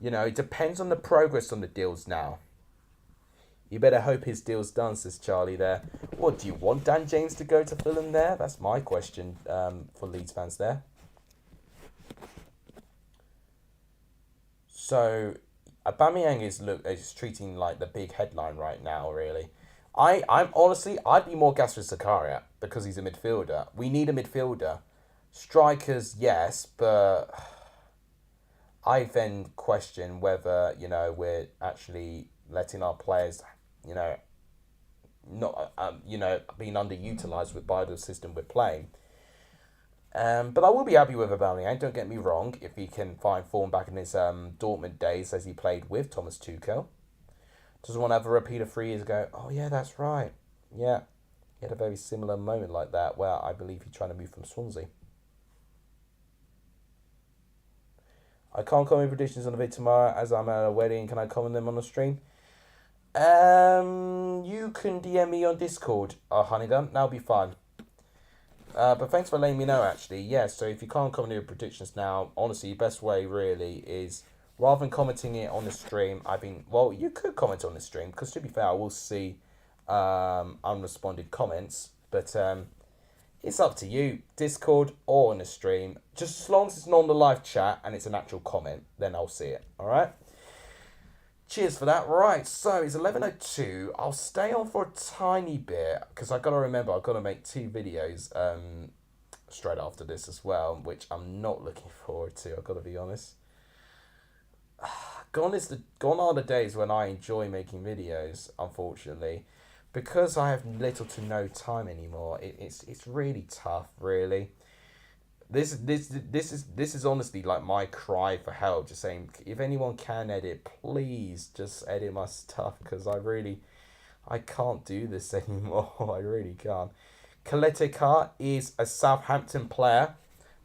You know, it depends on the progress on the deals now. You better hope his deal's done, says Charlie there. What, do you want Dan James to go to Fulham there? That's my question for Leeds fans there. So, Aubameyang is treating like the big headline right now, really. I'm honestly, I'd be more gassed with Zakaria because he's a midfielder. We need a midfielder. Strikers, yes, but I then question whether, you know, we're actually letting our players, you know, not, being underutilised by the system we're playing. But I will be happy with Aubameyang, don't get me wrong, if he can find form back in his Dortmund days as he played with Thomas Tuchel. Doesn't want to have a repeat of 3 years ago. Oh, yeah, that's right. Yeah, he had a very similar moment like that where I believe he's trying to move from Swansea. I can't comment predictions on the vid tomorrow as I'm at a wedding. Can I comment them on the stream? You can DM me on Discord, Honeygun. That'll be fun. But thanks for letting me know, actually. Yeah, so if you can't comment your predictions now, honestly, the best way really is, rather than commenting it on the stream, you could comment on the stream, because to be fair, I will see unresponded comments, but it's up to you, Discord or on the stream. Just as long as it's not on the live chat and it's an actual comment, then I'll see it, alright? Cheers for that. Right, so it's 11:02. I'll stay on for a tiny bit, because I've got to remember, I've got to make 2 videos straight after this as well, which I'm not looking forward to, I've got to be honest. Gone are the days when I enjoy making videos, unfortunately. Because I have little to no time anymore, it's really tough, really. This is honestly like my cry for help, just saying, if anyone can edit, please just edit my stuff, because I can't do this anymore. I really can't. Kaletika is a Southampton player.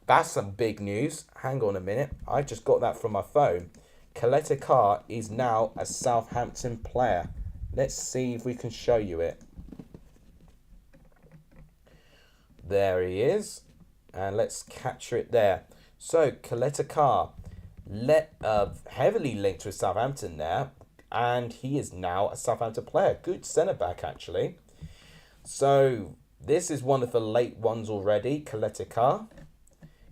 That's some big news. Hang on a minute. I just got that from my phone. Kaletika is now a Southampton player. Let's see if we can show you it. There he is. And let's capture it there. So, Coletta Carr, heavily linked with Southampton there. And he is now a Southampton player. Good centre-back, actually. So, this is one of the late ones already, Coletta Carr.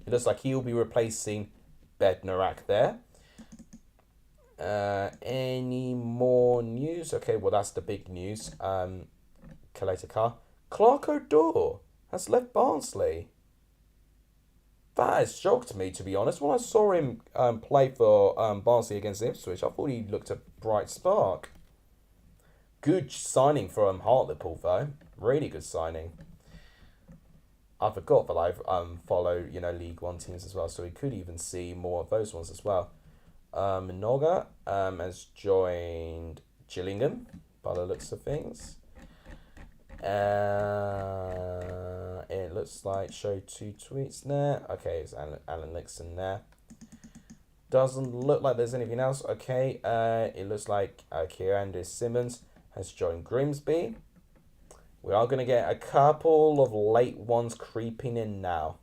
It looks like he'll be replacing Bednarak there. Any more news? Okay, well, that's the big news. Coletta Carr. Clark O'Dore has left Barnsley. That has shocked me, to be honest. When I saw him play for Barnsley against Ipswich, I thought he looked a bright spark. Good signing from Hartlepool, though. Really good signing. I forgot that I follow, League One teams as well, so we could even see more of those ones as well. Minoga has joined Gillingham, by the looks of things. It looks like show 2 tweets there. Okay, it's Alan Nixon there. Doesn't look like there's anything else. Okay, it looks like Kieran Simmons has joined Grimsby. We are going to get a couple of late ones creeping in now.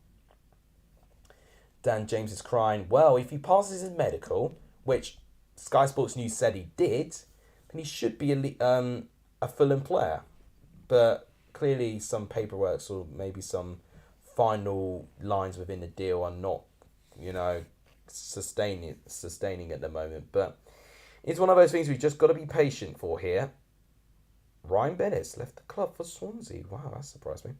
Dan James is crying, well, if he passes his medical, which Sky Sports News said he did, then he should be a Fulham player. But clearly some paperwork or maybe some final lines within the deal are not, sustaining at the moment. But it's one of those things we've just got to be patient for here. Ryan Bennett's left the club for Swansea. Wow, that surprised me.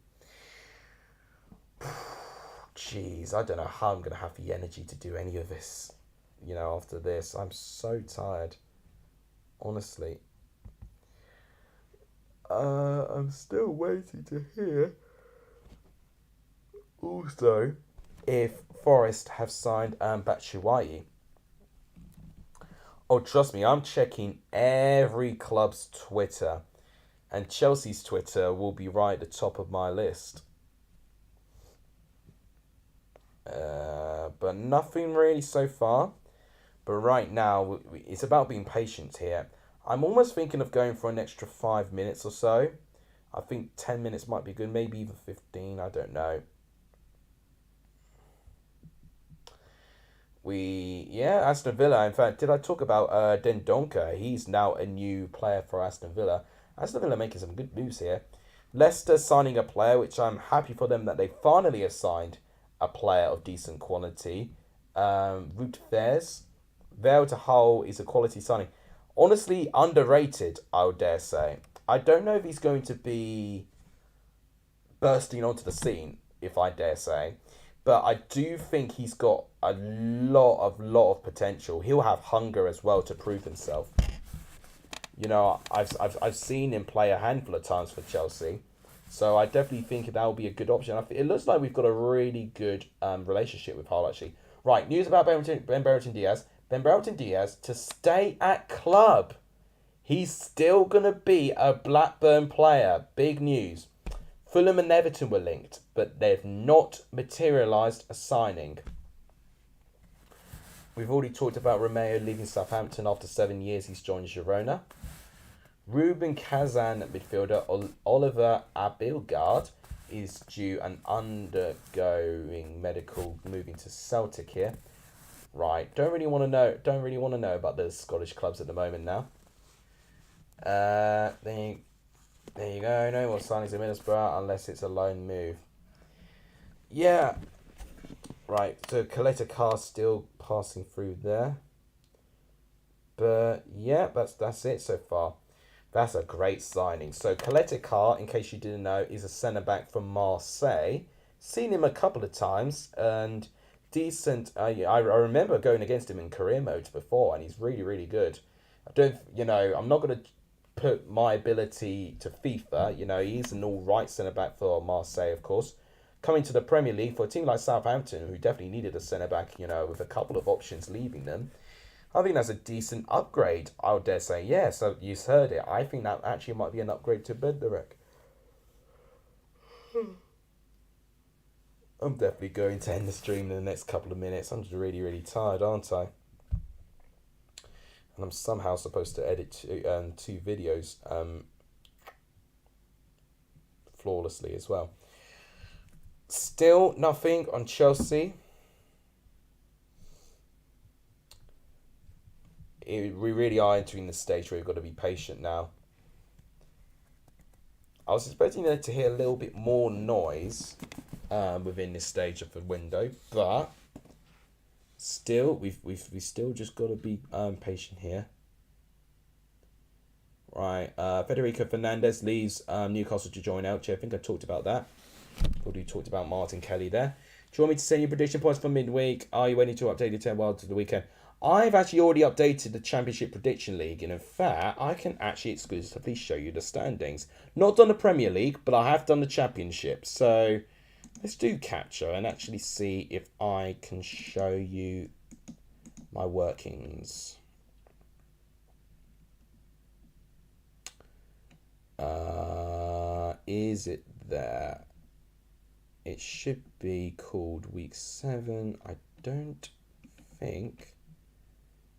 Jeez, I don't know how I'm going to have the energy to do any of this, after this. I'm so tired. Honestly. I'm still waiting to hear also if Forest have signed Batshuayi. Oh, trust me, I'm checking every club's Twitter. And Chelsea's Twitter will be right at the top of my list. But nothing really so far. But right now, it's about being patient here. I'm almost thinking of going for an extra 5 minutes or so. I think 10 minutes might be good. Maybe even 15. I don't know. Aston Villa. In fact, did I talk about Dendoncker? He's now a new player for Aston Villa. Aston Villa making some good moves here. Leicester signing a player, which I'm happy for them that they finally have signed a player of decent quality. Wout Faes. Vale to Hull is a quality signing. Honestly, underrated, I would dare say. I don't know if he's going to be bursting onto the scene, if I dare say. But I do think he's got a lot of potential. He'll have hunger as well to prove himself. I've seen him play a handful of times for Chelsea. So I definitely think that will be a good option. It looks like we've got a really good relationship with Hull, actually. Right, news about Ben Brereton Diaz. Ben Brereton Diaz to stay at club. He's still going to be a Blackburn player. Big news. Fulham and Everton were linked, but they've not materialised a signing. We've already talked about Romeo leaving Southampton after 7 years. He's joined Girona. Ruben Kazan midfielder Oliver Abildgaard is due and undergoing medical, moving to Celtic here. Right, don't really want to know about the Scottish clubs at the moment now. There you go. No more signings in Middlesbrough unless it's a loan move. Yeah. Right, so Coletta Carr still passing through there. But yeah, that's it so far. That's a great signing. So Coletta Carr, in case you didn't know, is a centre-back from Marseille. Seen him a couple of times and decent. I remember going against him in career mode before, and he's really, really good. I'm not going to put my ability to FIFA. He's an all-right centre-back for Marseille, of course. Coming to the Premier League for a team like Southampton, who definitely needed a centre-back, with a couple of options leaving them. I think that's a decent upgrade, I would dare say. Yeah, so you've heard it. I think that actually might be an upgrade to Bednarak. I'm definitely going to end the stream in the next couple of minutes. I'm just really, really tired, aren't I? And I'm somehow supposed to edit two videos flawlessly as well. Still nothing on Chelsea. We really are entering the stage where we've got to be patient now. I was expecting there to hear a little bit more noise within this stage of the window, but still, we've still just got to be patient here. Right, Federico Fernandez leaves Newcastle to join Elche. I think I talked about that. Probably talked about Martin Kelly there. Do you want me to send you prediction points for midweek? Are you waiting to update the 10 wild to the weekend? I've actually already updated the Championship Prediction League, and in fact, I can actually exclusively show you the standings. Not done the Premier League, but I have done the Championship. So let's do capture and actually see if I can show you my workings. Is it there? It should be called week 7. I don't think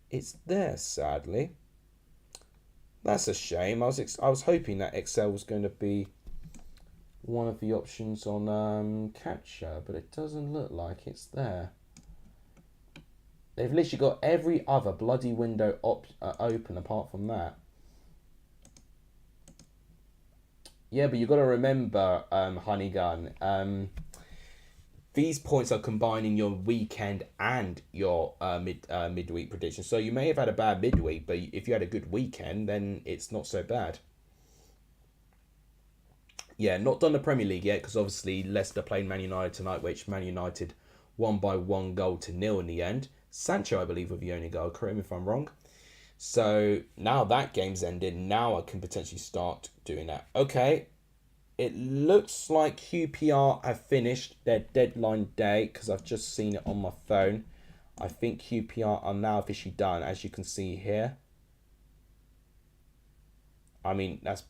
it's there, sadly. That's a shame. I was hoping that Excel was going to be one of the options on capture, but it doesn't look like it's there. They've literally got every other bloody window open apart from that. Yeah, but you've got to remember, Honeygun, these points are combining your weekend and your midweek prediction. So you may have had a bad midweek, but if you had a good weekend, then it's not so bad. Yeah, not done the Premier League yet, because obviously Leicester played Man United tonight, which Man United won by 1-0 in the end. Sancho, I believe, was the only goal. Correct me if I'm wrong. So now that game's ended, now I can potentially start doing that. Okay, it looks like QPR have finished their deadline day because I've just seen it on my phone. I think QPR are now officially done, as you can see here. I mean, that's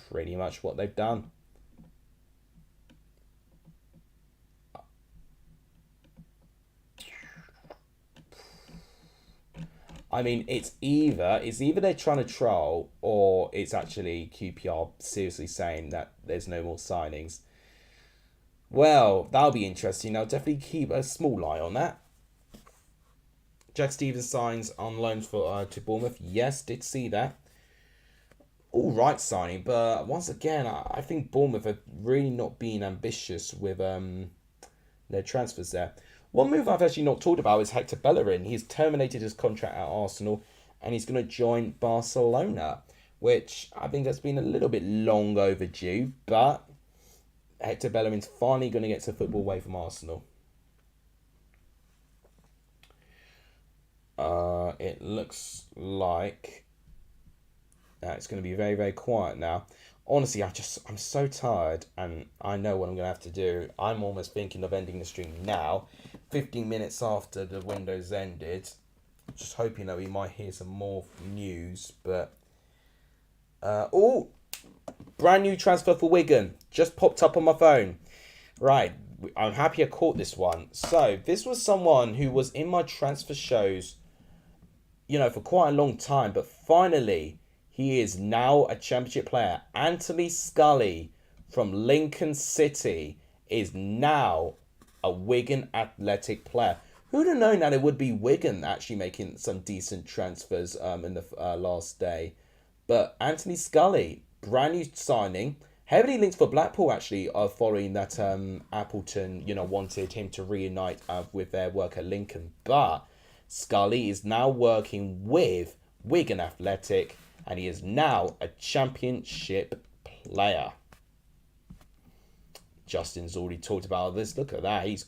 pretty much what they've done. I mean, it's either they're trying to troll, or it's actually QPR seriously saying that there's no more signings. Well, that'll be interesting. I'll definitely keep a small eye on that. Jack Stevens signs on loan for to Bournemouth. Yes, did see that. All right signing, but once again, I think Bournemouth have really not been ambitious with their transfers there. One move I've actually not talked about is Hector Bellerin. He's terminated his contract at Arsenal and he's going to join Barcelona, which I think has been a little bit long overdue, but Hector Bellerin's finally going to get to football away from Arsenal. It looks like it's going to be very, very quiet now. Honestly, I'm so tired, and I know what I'm going to have to do. I'm almost thinking of ending the stream now, 15 minutes after the window's ended. Just hoping that we might hear some more news, but... brand new transfer for Wigan. Just popped up on my phone. Right, I'm happy I caught this one. So, this was someone who was in my transfer shows, for quite a long time, but finally... he is now a Championship player. Anthony Scully from Lincoln City is now a Wigan Athletic player. Who'd have known that it would be Wigan actually making some decent transfers in the last day? But Anthony Scully, brand new signing, heavily linked for Blackpool actually, following that Appleton, wanted him to reunite with their work at Lincoln. But Scully is now working with Wigan Athletic, and he is now a Championship player. Justin's already talked about this. Look at that. He's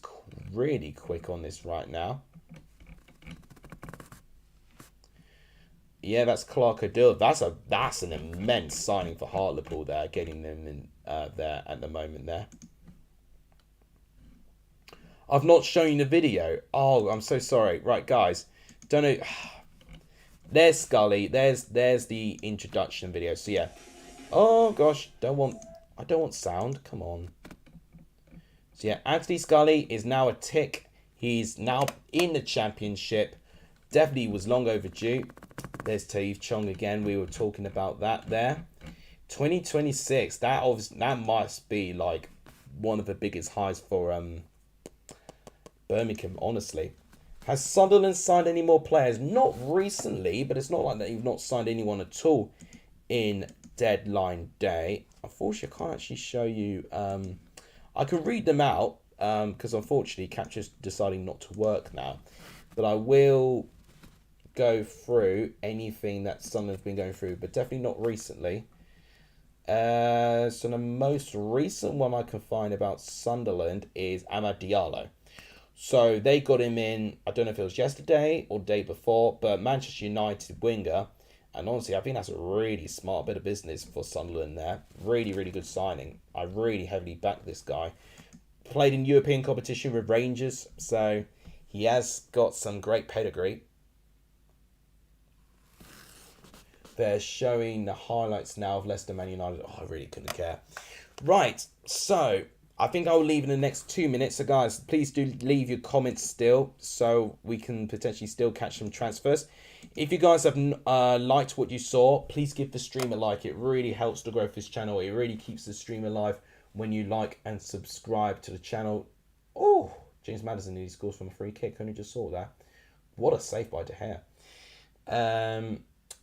really quick on this right now. Yeah, that's Clark Adil. That's an immense signing for Hartlepool there, getting them in there at the moment there. I've not shown you the video. Oh, I'm so sorry. Right, guys. Don't know... There's Scully. There's the introduction video. So yeah. Oh gosh, I don't want sound. Come on. So yeah, Anthony Scully is now a tick. He's now in the Championship. Definitely was long overdue. There's Taif Chong again. We were talking about that there. 2026. That must be like one of the biggest highs for Birmingham, honestly. Has Sunderland signed any more players? Not recently, but it's not like they've not signed anyone at all in deadline day. Unfortunately, I can't actually show you. I can read them out because unfortunately, Capture's deciding not to work now. But I will go through anything that Sunderland's been going through, but definitely not recently. So the most recent one I can find about Sunderland is Amad Diallo. So they got him in, I don't know if it was yesterday or the day before, but Manchester United winger. And honestly, I think that's a really smart bit of business for Sunderland there. Really, really good signing. I really heavily back this guy. Played in European competition with Rangers, so he has got some great pedigree. They're showing the highlights now of Leicester Man United. Oh, I really couldn't care. Right, so I think I'll leave in the next 2 minutes. So guys, please do leave your comments still so we can potentially still catch some transfers. If you guys have liked what you saw, please give the stream a like. It really helps to grow this channel. It really keeps the stream alive when you like and subscribe to the channel. Oh, James Maddison nearly scores from a free kick. Only just saw that. What a save by De Gea.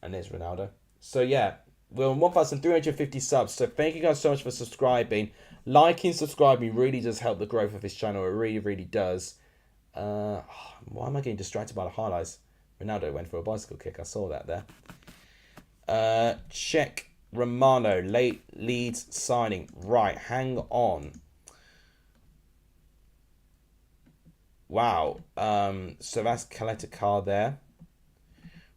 And there's Ronaldo. So yeah, we're on 1,350 subs. So thank you guys so much for subscribing. Liking, subscribing really does help the growth of this channel. It really, really does. Why am I getting distracted by the highlights? Ronaldo went for a bicycle kick. I saw that there. Check Romano. Late Leeds signing. Right, hang on. Wow. So that's Kaletakar there.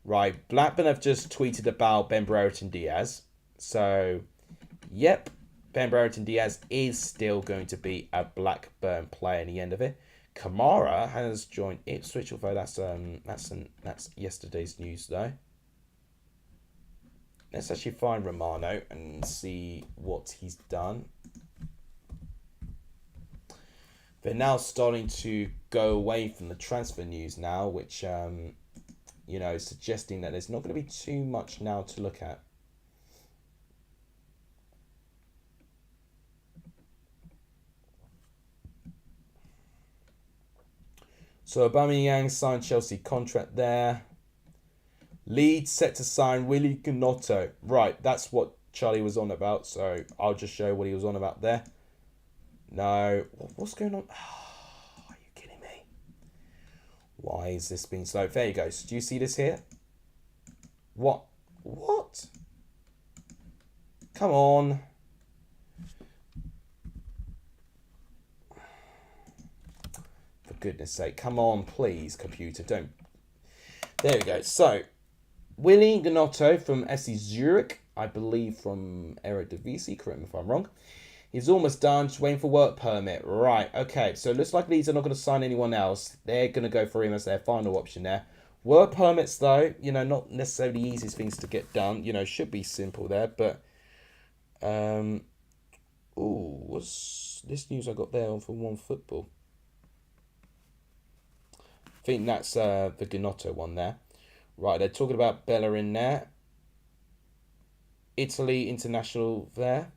Right, Blackburn have just tweeted about Ben Brereton Diaz. So, yep. Ben Brereton Diaz is still going to be a Blackburn player in the end of it. Kamara has joined Ipswich, although that's yesterday's news though. Let's actually find Romano and see what he's done. They're now starting to go away from the transfer news now, which you know, suggesting that there's not going to be too much now to look at. So Aubameyang signed Chelsea contract there. Leeds set to sign Willy Gnotto. Right, that's what Charlie was on about. So I'll just show what he was on about there. No, what's going on? Oh, are you kidding me? Why is this being slow? There you go. So do you see this here? What? What? Come on. For goodness sake. Come on, please, computer. Don't. There we go. So, Willy Gnotto from SC Zurich. I believe from Eredivisie. Correct me if I'm wrong. He's almost done. Just waiting for work permit. Right. Okay. So, it looks like Leeds are not going to sign anyone else. They're going to go for him as their final option there. Work permits, though, you know, not necessarily the easiest things to get done. You know, should be simple there. But, what's this news I got there on for One Football? I think that's the Gnotto one there. Right, they're talking about Bellerin there. Italy international there.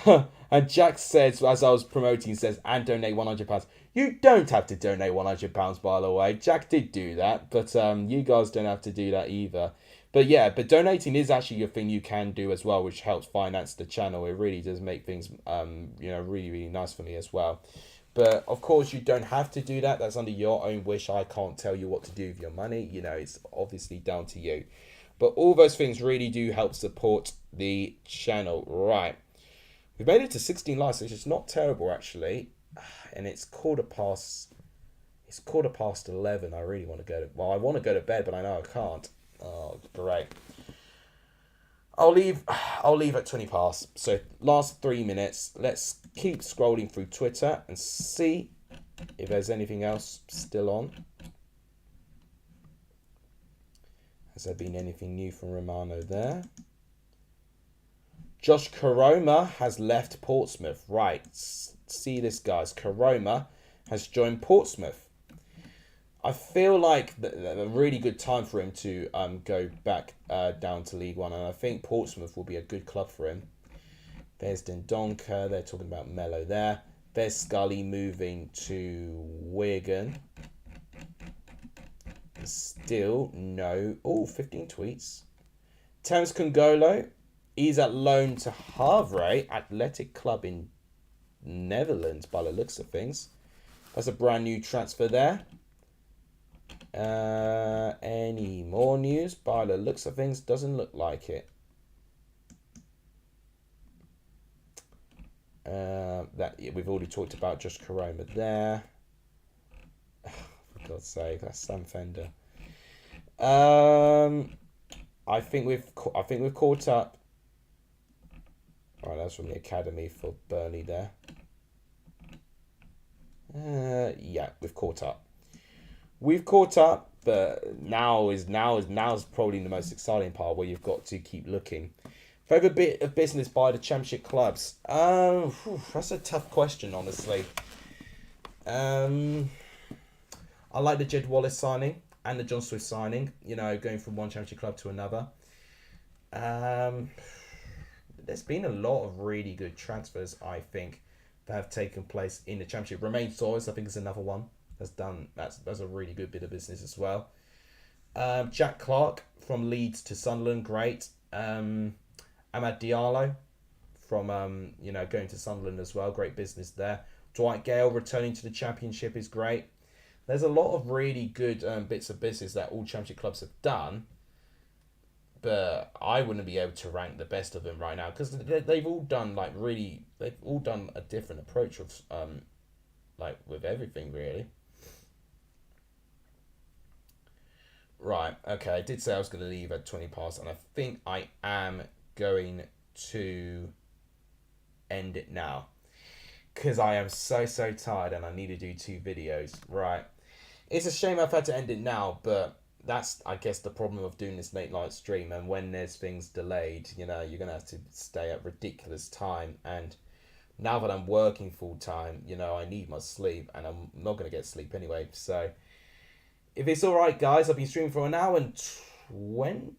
And Jack says, as I was promoting, says, and donate £100. You don't have to donate £100, by the way. Jack did do that, but you guys don't have to do that either. But yeah, but donating is actually a thing you can do as well, which helps finance the channel. It really does make things, you know, really, really nice for me as well. But of course, you don't have to do that. That's under your own wish. I can't tell you what to do with your money. You know, it's obviously down to you. But all those things really do help support the channel. Right. We've made it to 16 likes, which is not terrible, actually. And it's quarter past 11. I really want to go to... Well, I want to go to bed, but I know I can't. Oh, great. I'll leave at 20 past. So, last 3 minutes. Let's keep scrolling through Twitter and see if there's anything else still on. Has there been anything new from Romano there? Josh Koroma has left Portsmouth. Right. See this, guys. Koroma has joined Portsmouth. I feel like a really good time for him to go back down to League One, and I think Portsmouth will be a good club for him. There's Dendonka. They're talking about Mello there. There's Scully moving to Wigan. Still no. Oh, 15 tweets. Thames Congolo. He's at loan to Havre Athletic Club in Netherlands by the looks of things. That's a brand new transfer there. Any more news? By the looks of things, doesn't look like it. That we've already talked about Josh Koroma there. For God's sake, that's Sam Fender. I think we've caught up. All right, that's from the academy for Burnley there. Yeah, we've caught up. We've caught up, but now is probably the most exciting part where you've got to keep looking. Favorite bit of business by the Championship clubs? That's a tough question, honestly. I like the Jed Wallace signing and the John Swift signing. You know, going from one Championship club to another. There's been a lot of really good transfers, I think, that have taken place in the Championship. Romain Torres, I think, is another one that's a really good bit of business as well. Jack Clark from Leeds to Sunderland, great. Amad Diallo from going to Sunderland as well, great business there. Dwight Gale returning to the Championship is great. There's a lot of really good bits of business that all Championship clubs have done, but I wouldn't be able to rank the best of them right now because they've all done a different approach of with everything really. Right, okay, I did say I was going to leave at 20 past, and I think I am going to end it now. Because I am so tired and I need to do 2 videos. Right. It's a shame I've had to end it now, but that's, I guess, the problem of doing this late night stream. And when there's things delayed, you're going to have to stay at ridiculous time. And now that I'm working full time, I need my sleep, and I'm not going to get sleep anyway. So if it's all right, guys, I've been streaming for an hour and 20.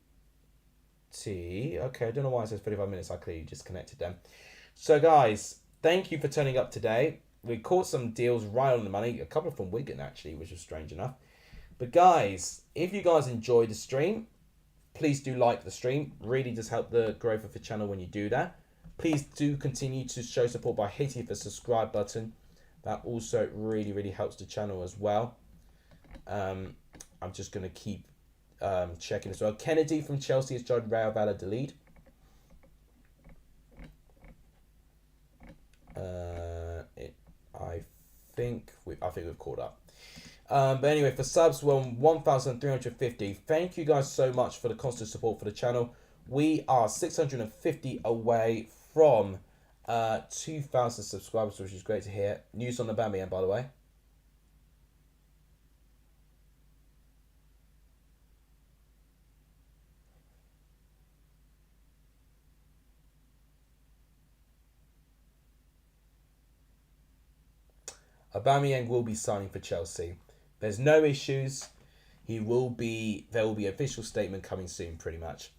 Okay, I don't know why it says 35 minutes. I clearly disconnected them. So, guys, thank you for turning up today. We caught some deals right on the money. A couple from Wigan, actually, which was strange enough. But, guys, if you guys enjoyed the stream, please do like the stream. Really does help the growth of the channel when you do that. Please do continue to show support by hitting the subscribe button. That also really helps the channel as well. I'm just going to keep checking as well. Kennedy from Chelsea has joined Real Valladolid. I think we've caught up. But anyway, for subs, we're on 1,350. Thank you guys so much for the constant support for the channel. We are 650 away from 2,000 subscribers, which is great to hear. News on the Aubameyang, by the way. Aubameyang will be signing for Chelsea. There's no issues. There will be official statement coming soon, pretty much.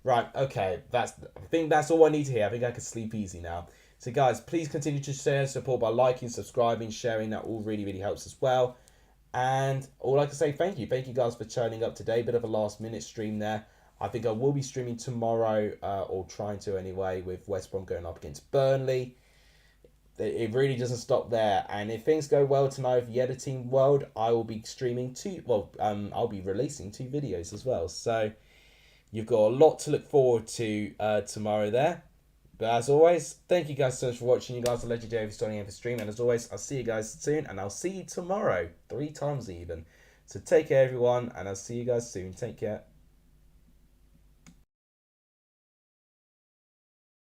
Right, okay. I think that's all I need to hear. I think I can sleep easy now. So guys, please continue to share support by liking, subscribing, sharing. That all really helps as well. And all I can say, thank you. Thank you guys for turning up today. Bit of a last minute stream there. I think I will be streaming tomorrow, or trying to anyway, with West Brom going up against Burnley. It really doesn't stop there, and if things go well tonight with the editing world, I will be streaming I'll be releasing 2 videos as well. So you've got a lot to look forward to tomorrow there. But as always, thank you guys so much for watching. You guys are legendary for starting in the stream, and as always, I'll see you guys soon, and I'll see you tomorrow 3 times even. So take care, everyone, and I'll see you guys soon. Take care.